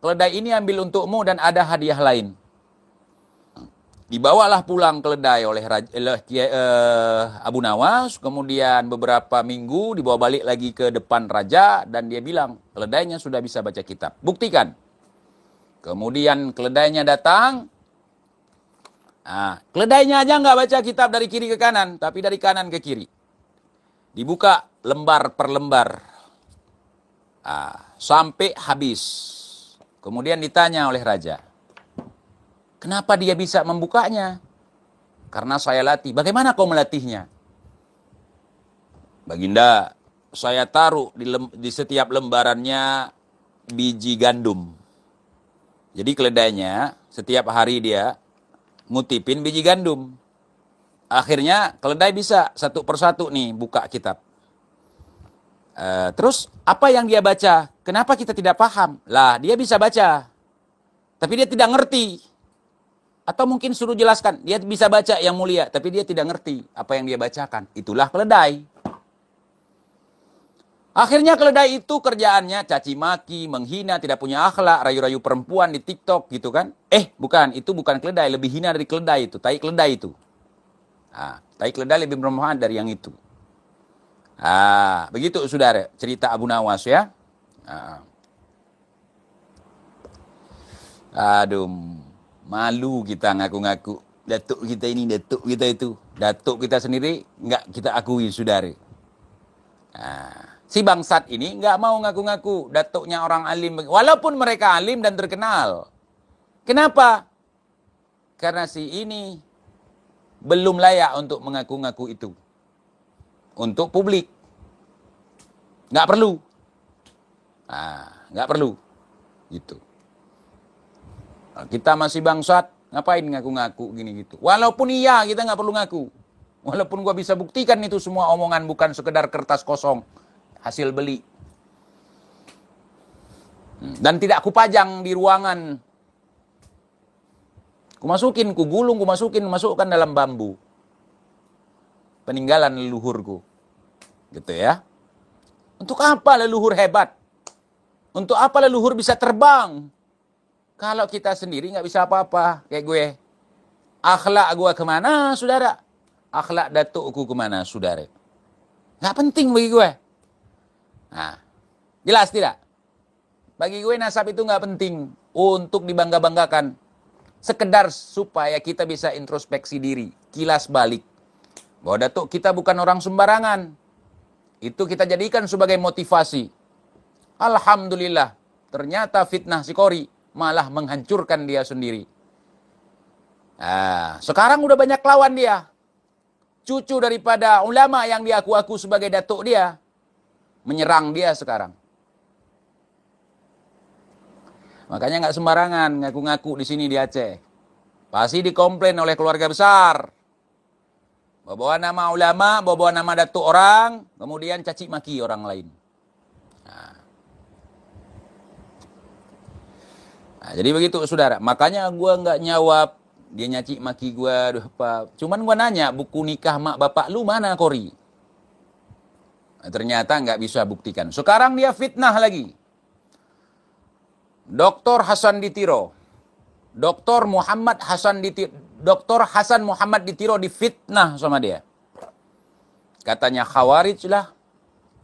Keledai ini ambil untukmu dan ada hadiah lain. Dibawalah pulang keledai oleh Abu Nawas, kemudian beberapa minggu dibawa balik lagi ke depan raja, dan dia bilang, keledainya sudah bisa baca kitab. Buktikan. Kemudian keledainya datang, keledainya aja nggak baca kitab dari kiri ke kanan, tapi dari kanan ke kiri. Dibuka lembar per lembar. Sampai habis. Kemudian ditanya oleh raja, kenapa dia bisa membukanya? Karena saya latih. Bagaimana kau melatihnya? Baginda, saya taruh di setiap lembarannya biji gandum. Jadi keledainya setiap hari dia ngutipin biji gandum. Akhirnya keledai bisa satu persatu nih buka kitab. Terus apa yang dia baca? Kenapa kita tidak paham? Lah, dia bisa baca. Tapi dia tidak ngerti. Atau mungkin suruh jelaskan. Dia bisa baca yang mulia, tapi dia tidak ngerti apa yang dia bacakan. Itulah keledai. Akhirnya keledai itu kerjaannya caci maki, menghina, tidak punya akhlak, rayu-rayu perempuan di TikTok gitu kan. Bukan, itu bukan keledai, lebih hina dari keledai itu, tai keledai itu. Tai keledai lebih bermanfaat dari yang itu. Begitu saudara, cerita Abu Nawas ya. Aduh, malu kita ngaku-ngaku. Datuk kita ini, datuk kita itu. Datuk kita sendiri nggak kita akui saudara. Si bangsat ini nggak mau ngaku-ngaku datuknya orang alim. Walaupun mereka alim dan terkenal. Kenapa? Karena si ini belum layak untuk mengaku-ngaku itu. Untuk publik. Nggak perlu. Nggak perlu. Gitu. Kita masih bangsat, ngapain ngaku-ngaku gini gitu. Walaupun iya, kita nggak perlu ngaku. Walaupun gua bisa buktikan itu semua omongan bukan sekedar kertas kosong. Hasil beli. Dan tidak kupajang di ruangan. Kumasukin, kugulung, masukkan dalam bambu. Peninggalan leluhurku. Gitu ya. Untuk apa leluhur hebat? Untuk apa leluhur bisa terbang? Kalau kita sendiri nggak bisa apa-apa. Kayak gue. Akhlak gue kemana, saudara? Akhlak datukku kemana, saudara? Nggak penting bagi gue. Jelas tidak? Bagi gue nasab itu nggak penting untuk dibangga-banggakan. Sekedar supaya kita bisa introspeksi diri. Kilas balik. Bahwa datuk kita bukan orang sembarangan. Itu kita jadikan sebagai motivasi. Alhamdulillah. Ternyata fitnah si Qori malah menghancurkan dia sendiri. Sekarang udah banyak lawan dia. Cucu daripada ulama yang diaku-aku sebagai datuk dia. Menyerang dia sekarang. Makanya nggak sembarangan ngaku-ngaku di sini di Aceh. Pasti dikomplain oleh keluarga besar. Bawa nama ulama, bawa nama datuk orang, kemudian caci maki orang lain. Jadi begitu saudara. Makanya gue nggak nyawab dia nyaci maki gue. Cuman gue nanya, buku nikah mak bapak lu mana, Qori? Ternyata nggak bisa buktikan. Sekarang dia fitnah lagi. Dr. Hasan Ditiro. Dr. Hasan Muhammad Ditiro difitnah sama dia. Katanya Khawarij lah.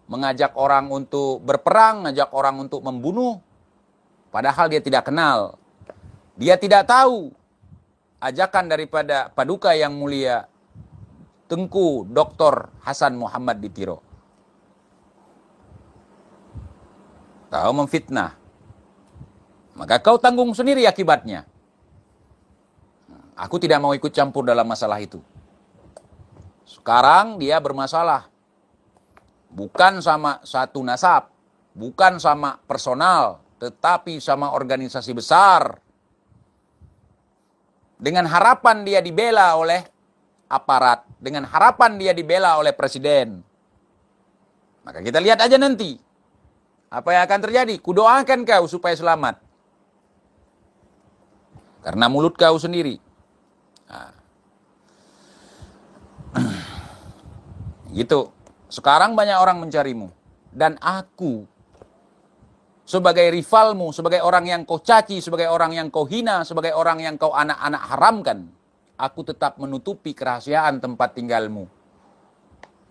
Mengajak orang untuk berperang, ngajak orang untuk membunuh. Padahal dia tidak kenal. Dia tidak tahu ajakan daripada Paduka yang mulia Tengku Dr. Hasan Muhammad Ditiro. Kau memfitnah, maka kau tanggung sendiri akibatnya. Aku tidak mau ikut campur dalam masalah itu. Sekarang dia bermasalah. Bukan sama satu nasab, bukan sama personal, tetapi sama organisasi besar. Dengan harapan dia dibela oleh aparat, dengan harapan dia dibela oleh presiden. Maka kita lihat aja nanti apa yang akan terjadi. Kudoakan kau supaya selamat. Karena mulut kau sendiri. Nah. Gitu. Sekarang banyak orang mencarimu. Dan aku sebagai rivalmu, sebagai orang yang kau caci, sebagai orang yang kau hina, sebagai orang yang kau anak-anak haramkan, aku tetap menutupi kerahasiaan tempat tinggalmu.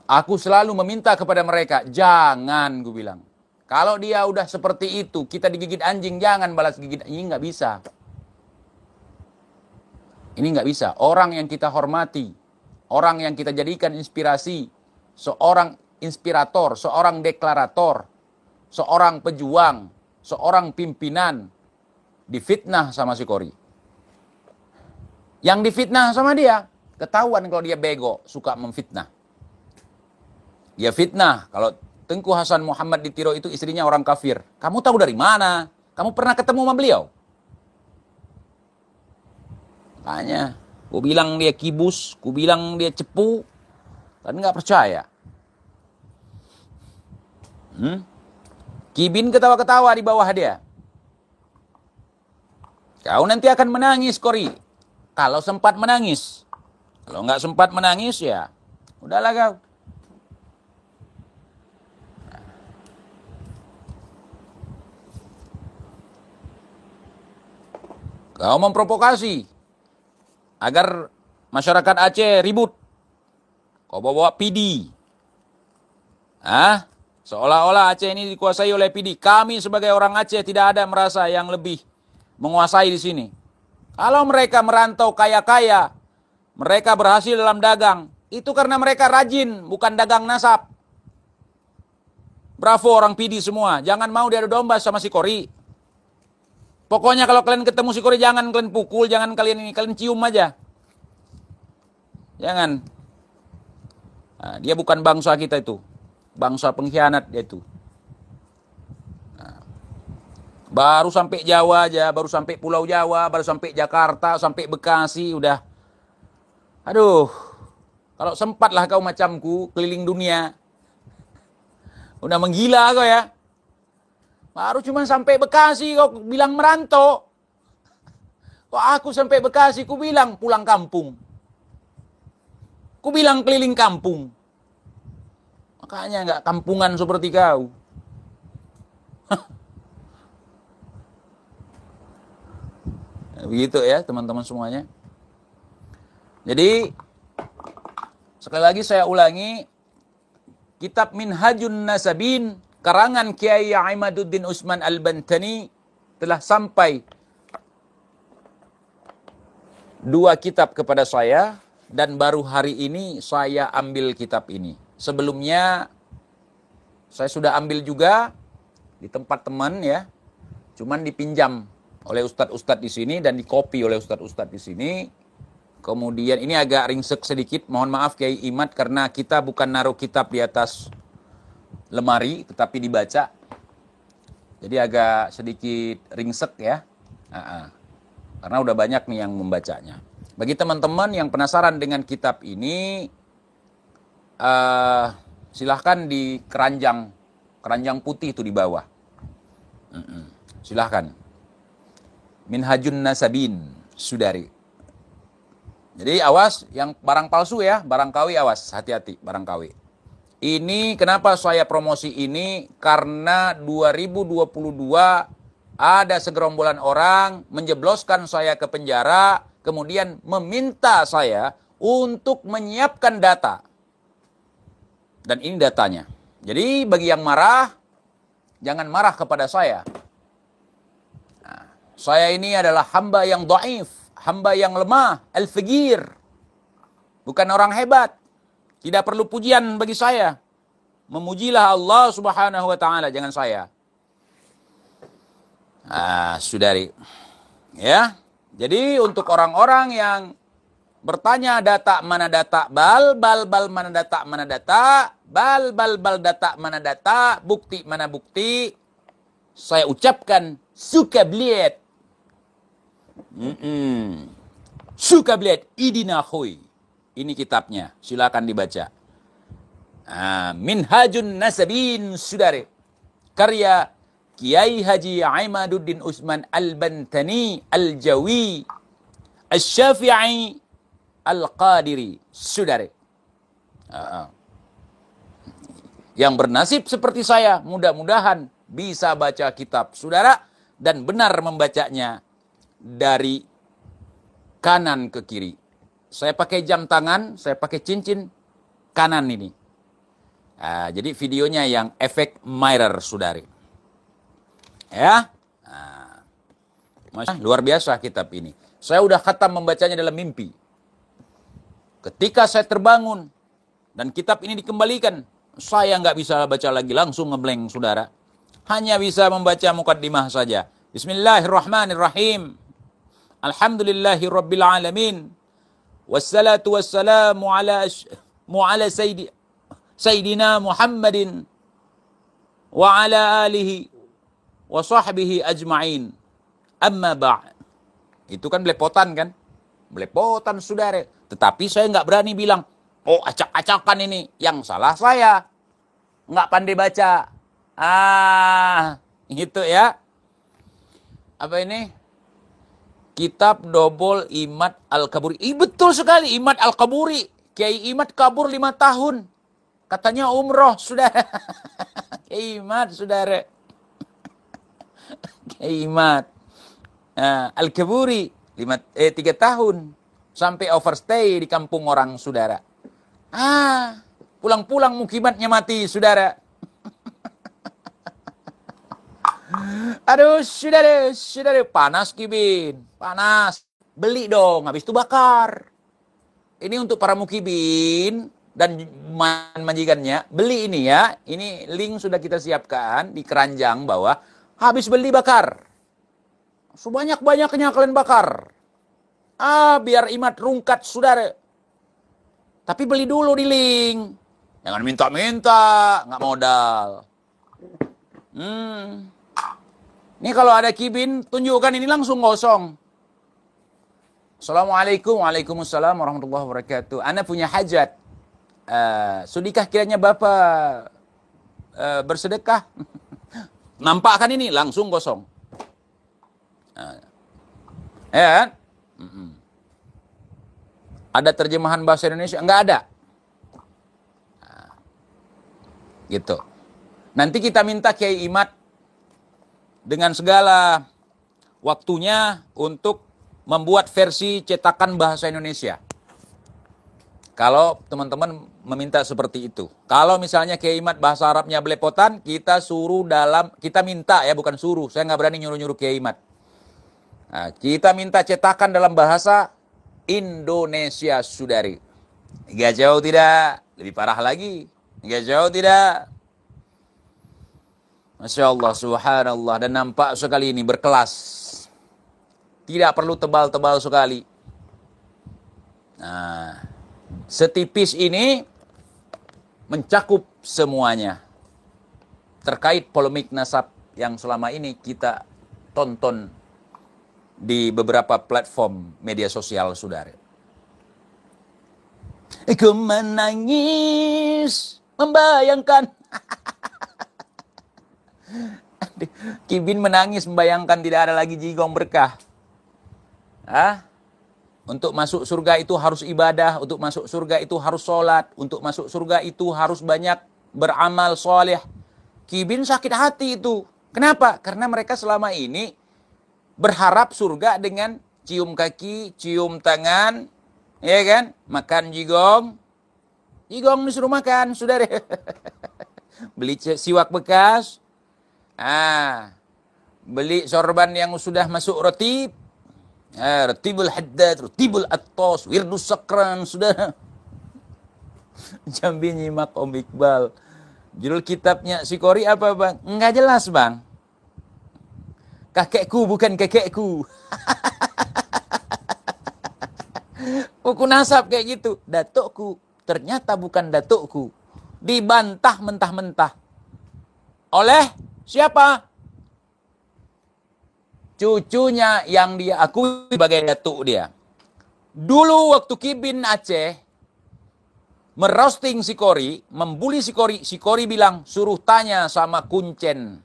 Aku selalu meminta kepada mereka, jangan, gue bilang. Kalau dia udah seperti itu, kita digigit anjing, jangan balas gigit. Ini nggak bisa. Ini nggak bisa. Orang yang kita hormati, orang yang kita jadikan inspirasi, seorang inspirator, seorang deklarator, seorang pejuang, seorang pimpinan, difitnah sama si Kori. Yang difitnah sama dia, ketahuan kalau dia bego, suka memfitnah. Dia fitnah, kalau Tengku Hasan Muhammad Ditiro itu istrinya orang kafir. Kamu tahu dari mana? Kamu pernah ketemu sama beliau? Tanya, ku bilang dia kibus, ku bilang dia cepu, tapi nggak percaya. Kibin ketawa-ketawa di bawah dia. Kau nanti akan menangis, Kori. Kalau sempat menangis. Kalau nggak sempat menangis, ya udahlah kau. Kau memprovokasi agar masyarakat Aceh ribut. Kau bawa PD. Seolah-olah Aceh ini dikuasai oleh PD. Kami sebagai orang Aceh tidak ada merasa yang lebih menguasai di sini. Kalau mereka merantau kaya-kaya, mereka berhasil dalam dagang, itu karena mereka rajin, bukan dagang nasab. Bravo orang PD semua. Jangan mau diadu domba sama si Kori. Pokoknya kalau kalian ketemu si Kori, jangan kalian pukul, jangan kalian cium aja. Jangan. Nah, dia bukan bangsa kita itu. Bangsa pengkhianat dia itu. Nah, baru sampai Jawa aja, baru sampai Pulau Jawa, baru sampai Jakarta, sampai Bekasi, udah. Aduh, kalau sempatlah kau macamku keliling dunia. Udah menggila kau ya. Baru cuma sampai Bekasi kau bilang merantau. Kok aku sampai Bekasi, ku bilang pulang kampung. Ku bilang keliling kampung. Makanya nggak kampungan seperti kau. Begitu ya teman-teman semuanya. Jadi sekali lagi saya ulangi, kitab Minhajun Nasabin karangan Kiai Imaduddin Usman Al-Bantani telah sampai 2 kitab kepada saya, dan baru hari ini saya ambil kitab ini. Sebelumnya saya sudah ambil juga di tempat teman ya, cuman dipinjam oleh ustadz-ustadz di sini dan dikopi oleh ustadz-ustadz di sini. Kemudian ini agak ringsek sedikit, mohon maaf Kiai Imad, karena kita bukan naruh kitab di atas lemari tetapi dibaca, jadi agak sedikit ringsek ya. Karena udah banyak nih yang membacanya. Bagi teman-teman yang penasaran dengan kitab ini, silahkan di keranjang putih itu di bawah. Silahkan. Minhajun Nasabin, Sudari. Jadi awas yang barang palsu ya, barang KW awas, hati-hati barang KW. Ini kenapa saya promosi ini? Karena 2022 ada segerombolan orang menjebloskan saya ke penjara, kemudian meminta saya untuk menyiapkan data. Dan ini datanya. Jadi bagi yang marah, jangan marah kepada saya. Saya ini adalah hamba yang dhaif, hamba yang lemah, al-faqir. Bukan orang hebat. Tidak perlu pujian bagi saya. Memujilah Allah Subhanahu wa taala, jangan saya. Saudari. Ya. Jadi untuk orang-orang yang bertanya data mana data, bal mana data mana data, bal data mana data, bukti mana bukti, saya ucapkan suka bliet. Suka bliet idina khui. Ini kitabnya, silakan dibaca. Minhajun Nasabin, saudari. Karya Kiai Haji Imaduddin Utsman Al-Bantani Al-Jawi Al-Syafi'i Al-Qadiri, saudari. Yang bernasib seperti saya, mudah-mudahan bisa baca kitab saudara dan benar membacanya dari kanan ke kiri. Saya pakai jam tangan, saya pakai cincin kanan ini. Jadi videonya yang efek mirror, saudari. Ya, luar biasa kitab ini. Saya udah khatam membacanya dalam mimpi. Ketika saya terbangun dan kitab ini dikembalikan, saya nggak bisa baca lagi, langsung ngeblank, saudara. Hanya bisa membaca mukaddimah saja. Bismillahirrahmanirrahim. Alhamdulillahi rabbil alamin. Wassalatu wassalamu ala Sayyidina Muhammadin wa ala alihi wa sahbihi ajma'in. Amma ba'. Itu kan belepotan kan? Belepotan, saudara. Tetapi saya nggak berani bilang, oh acak-acakan ini. Yang salah saya. Nggak pandai baca. Gitu ya. Apa ini? Kitab Dobol Imad Al-Kaburi. Betul sekali, Imad Al-Kaburi. Kiai Imad kabur 5 tahun. Katanya umroh, saudara. Kiai Imad, saudara. Kiai Imad Al-Kaburi 3 tahun. Sampai overstay di kampung orang, saudara. Pulang-pulang mukimatnya mati, saudara. Aduh, saudara, panas kibin. Panas. Beli dong, habis itu bakar. Ini untuk para mukibin dan majikannya. Beli ini ya. Ini link sudah kita siapkan di keranjang bawah. Habis beli bakar. Sebanyak-banyaknya kalian bakar. Biar imat rungkat, saudara. Tapi beli dulu di link. Jangan minta-minta, nggak modal. Ini kalau ada kibin, tunjukkan ini langsung kosong. Assalamualaikum, waalaikumsalam warahmatullahi wabarakatuh. Ana punya hajat. Sudikah kiranya Bapak bersedekah? Nampak kan ini? Langsung kosong. Ya kan? Ada terjemahan bahasa Indonesia? Enggak ada. Gitu. Nanti kita minta Kiai Imad dengan segala waktunya untuk membuat versi cetakan bahasa Indonesia. Kalau teman-teman meminta seperti itu. Kalau misalnya Kiai Imad bahasa Arabnya belepotan, kita minta ya, bukan suruh. Saya nggak berani nyuruh-nyuruh Kiai Imad. Kita minta cetakan dalam bahasa Indonesia, saudari. Nggak jauh tidak, lebih parah lagi. Nggak jauh tidak. Masya Allah, subhanallah. Dan nampak sekali ini berkelas. Tidak perlu tebal-tebal sekali. Setipis ini mencakup semuanya. Terkait polemik nasab yang selama ini kita tonton di beberapa platform media sosial, saudara. Aku menangis, membayangkan. Kibin menangis membayangkan tidak ada lagi jigong berkah. Untuk masuk surga itu harus ibadah, untuk masuk surga itu harus sholat, untuk masuk surga itu harus banyak beramal soleh. Kibin sakit hati itu. Kenapa? Karena mereka selama ini berharap surga dengan cium kaki, cium tangan, ya kan? Makan jigong. Jigong disuruh makan, saudara. Beli siwak bekas. beli sorban yang sudah masuk rotib, rotibul haddad, rotibul attos, wirdus sakran, sudah. Jambi nyimak Om Iqbal. Judul kitabnya Sikori apa bang? Nggak jelas bang. Kakekku bukan kakekku. Buku nasab kayak gitu. Datukku ternyata bukan datukku. Dibantah mentah-mentah. Oleh siapa? Cucunya yang dia akui sebagai datuk dia. Dulu waktu Kibin Aceh merosting Sikori, membuli Sikori, Sikori bilang suruh tanya sama Kuncen,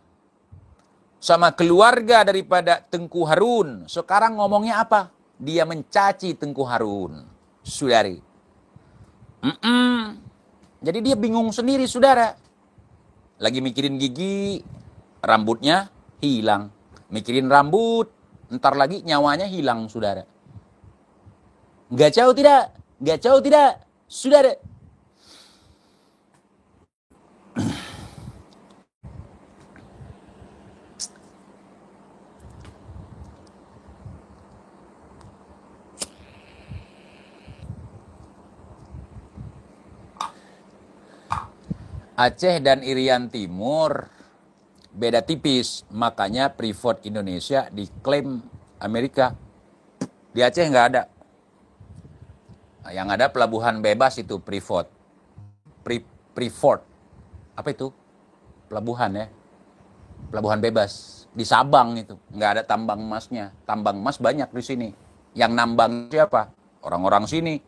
sama keluarga daripada Tengku Harun. Sekarang ngomongnya apa? Dia mencaci Tengku Harun, saudari. Jadi dia bingung sendiri, saudara. Lagi mikirin gigi, rambutnya hilang. Mikirin rambut, ntar lagi nyawanya hilang, saudara. Nggak jauh tidak? Nggak jauh tidak, saudara? Aceh dan Irian Timur beda tipis, makanya Freeport Indonesia diklaim Amerika. Di Aceh nggak ada. Yang ada pelabuhan bebas itu Freeport. Freeport. Apa itu? Pelabuhan ya. Pelabuhan bebas. Di Sabang itu. Nggak ada tambang emasnya. Tambang emas banyak di sini. Yang nambang siapa? Orang-orang sini.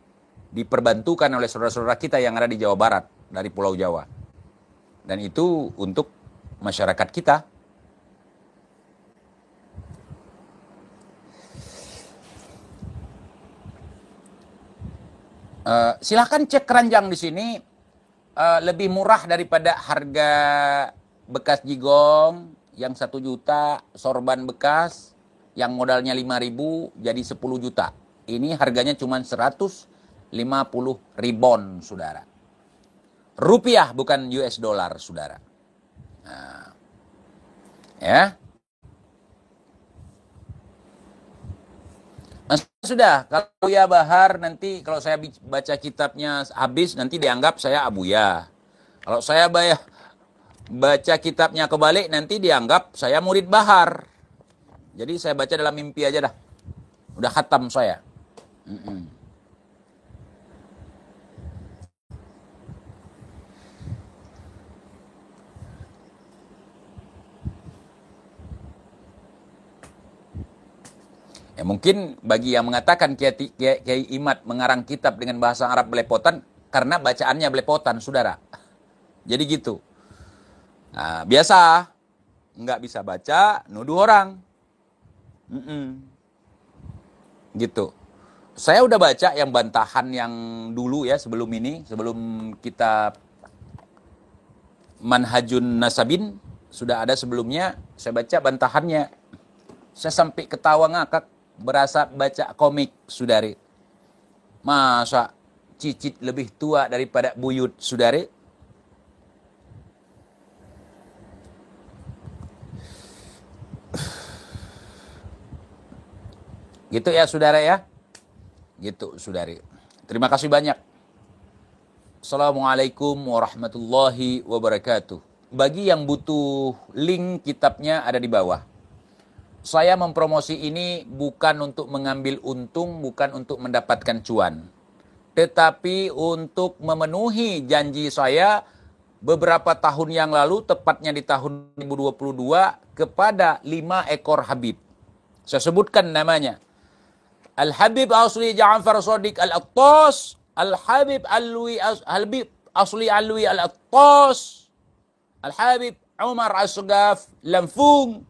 Diperbantukan oleh saudara-saudara kita yang ada di Jawa Barat. Dari Pulau Jawa. Dan itu untuk masyarakat kita. Silahkan cek keranjang di sini. Lebih murah daripada harga bekas jigong yang 1 juta, sorban bekas yang modalnya 5.000 jadi 10 juta. Ini harganya cuma 150 ribon, saudara. Rupiah bukan US dollar, saudara. Nah, ya. Sudah, kalau ya Bahar nanti kalau saya baca kitabnya habis nanti dianggap saya Abuya. Kalau saya baca kitabnya kebalik nanti dianggap saya murid Bahar. Jadi saya baca dalam mimpi aja dah. Udah khatam saya. Ya, mungkin bagi yang mengatakan Kiai Imad mengarang kitab dengan bahasa Arab belepotan, karena bacaannya belepotan, saudara. Jadi gitu. Nah, biasa, nggak bisa baca, nuduh orang. Gitu. Saya udah baca yang bantahan yang dulu ya, sebelum ini, sebelum kitab Manhajun Nasabin, sudah ada sebelumnya, saya baca bantahannya. Saya sampai ketawa ngakak. Berasa baca komik, saudari. Masa Cicit lebih tua daripada Buyut, saudari? Gitu ya, saudara ya? Gitu, saudari. Terima kasih banyak. Assalamualaikum warahmatullahi wabarakatuh. Bagi yang butuh link kitabnya ada di bawah. Saya mempromosi ini bukan untuk mengambil untung, bukan untuk mendapatkan cuan. Tetapi untuk memenuhi janji saya beberapa tahun yang lalu, tepatnya di tahun 2022, kepada 5 ekor Habib. Saya sebutkan namanya. Al-Habib Asli Ja'far Shadiq Al-Attas, Al-Habib Asli Alwi Al-Attas, Al-Habib Umar As-Sugaf Lamfung,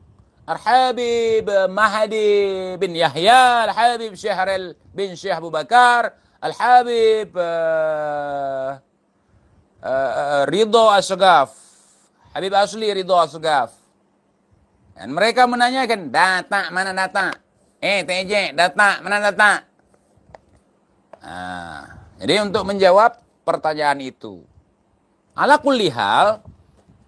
Al-Habib Mahdi bin Yahya, Al-Habib Syahril bin Syekh Abu Bakar, Al-Habib Ridho As-Sugaf, Habib Asli Ridho As-Sugaf. Dan mereka menanyakan, data mana data? TJ, data mana data? Nah, jadi untuk menjawab pertanyaan itu, ala kulli hal,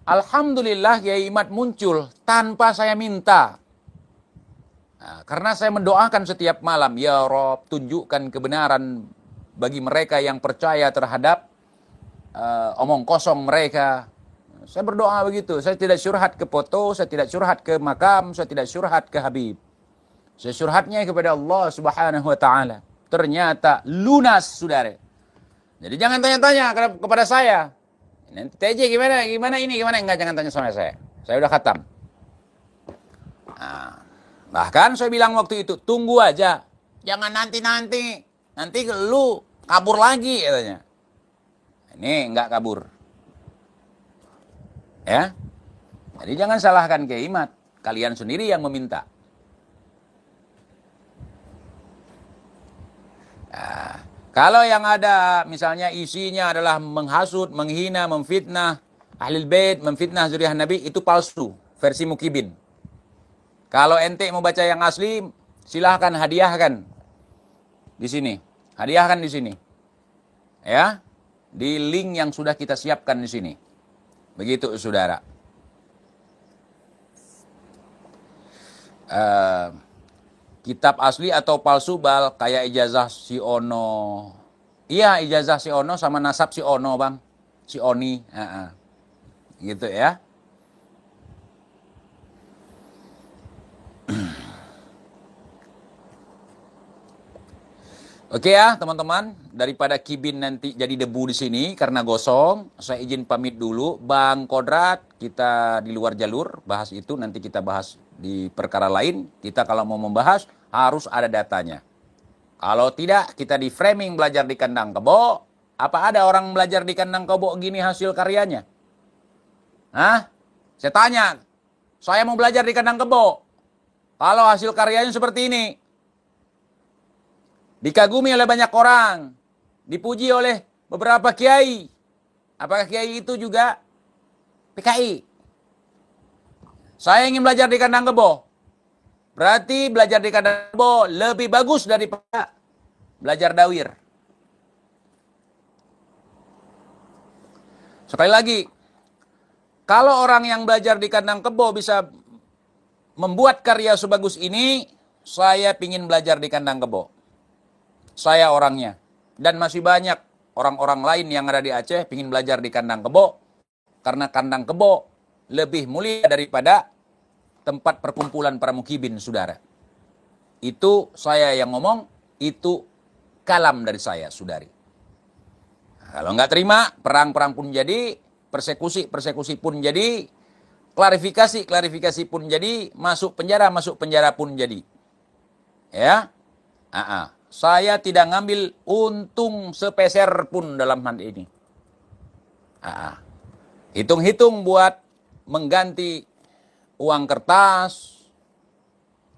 alhamdulillah Kiai Imad muncul tanpa saya minta. Nah, karena saya mendoakan setiap malam, ya Rob, tunjukkan kebenaran bagi mereka yang percaya terhadap omong kosong mereka. Saya berdoa begitu. Saya tidak curhat ke foto, saya tidak curhat ke makam, saya tidak curhat ke Habib. Saya curhatnya kepada Allah Subhanahu wa taala. Ternyata lunas, saudara. Jadi jangan tanya-tanya kepada saya. Nanti TJ gimana ini, enggak, jangan tanya sama saya. Saya udah khatam. Nah, bahkan saya bilang waktu itu, tunggu aja. Jangan nanti-nanti. Nanti lu kabur lagi katanya. Ini enggak kabur. Ya. Jadi jangan salahkan Kiai Mat. Kalian sendiri yang meminta. Nah, kalau yang ada misalnya isinya adalah menghasut, menghina, memfitnah Ahlul Bait, memfitnah zuriyah Nabi, itu palsu, versi Mukibin. Kalau ente mau baca yang asli, silahkan hadiahkan di sini. Hadiahkan di sini. Ya. Di link yang sudah kita siapkan di sini. Begitu, saudara. Kitab asli atau palsu, Bal, kayak ijazah si Ono. Iya, ijazah si Ono sama nasab si Ono, Bang. Si Oni. Gitu ya. Oke ya, teman-teman. Daripada Kibin nanti jadi debu di sini karena gosong, saya izin pamit dulu. Bang Kodrat, kita di luar jalur bahas itu, nanti kita bahas di perkara lain. Kita kalau mau membahas harus ada datanya. Kalau tidak, kita di framing belajar di kandang kebo. Apa ada orang belajar di kandang kebo gini hasil karyanya? Hah? Saya tanya, saya mau belajar di kandang kebo. Kalau hasil karyanya seperti ini, dikagumi oleh banyak orang, dipuji oleh beberapa kiai. Apakah kiai itu juga PKI? Saya ingin belajar di kandang kebo. Berarti belajar di kandang kebo lebih bagus daripada belajar dawir. Sekali lagi, kalau orang yang belajar di kandang kebo bisa membuat karya sebagus ini, saya ingin belajar di kandang kebo. Saya orangnya. Dan masih banyak orang-orang lain yang ada di Aceh ingin belajar di kandang kebo. Karena kandang kebo lebih mulia daripada tempat perkumpulan para mukibin, saudara. Itu saya yang ngomong, itu kalam dari saya, saudari. Nah, kalau nggak terima, perang-perang pun jadi, persekusi pun jadi, klarifikasi pun jadi, masuk penjara pun jadi. Ya? Saya tidak ngambil untung sepeser pun dalam hal ini. Hitung-hitung buat mengganti uang kertas,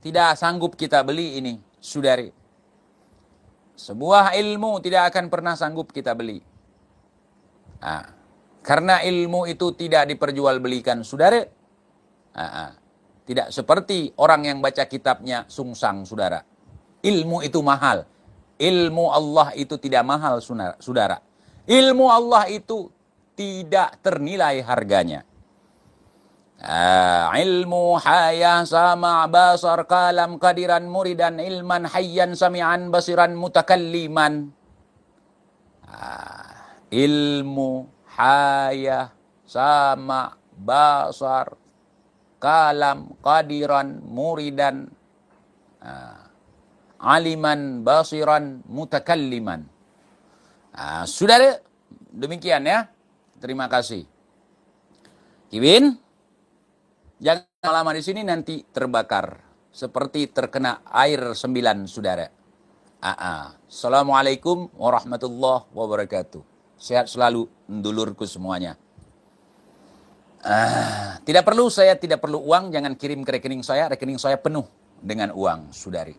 tidak sanggup kita beli ini, saudari. Sebuah ilmu tidak akan pernah sanggup kita beli. Karena ilmu itu tidak diperjualbelikan, saudara. Tidak seperti orang yang baca kitabnya sungsang, saudara. Ilmu itu mahal. Ilmu Allah itu tidak mahal, saudara. Ilmu Allah itu tidak ternilai harganya. Ilmu hayah sama basar kalam kadiran muridan ilman hayyan sami'an basiran mutakalliman. Ilmu hayah sama basar kalam kadiran muridan aliman basiran mutakalliman. Saudara, demikian ya. Terima kasih. Kibin, jangan lama di sini nanti terbakar seperti terkena air 9, saudara. Assalamualaikum warahmatullahi wabarakatuh. Sehat selalu, dulurku semuanya. Saya tidak perlu uang, jangan kirim ke rekening saya penuh dengan uang, saudari.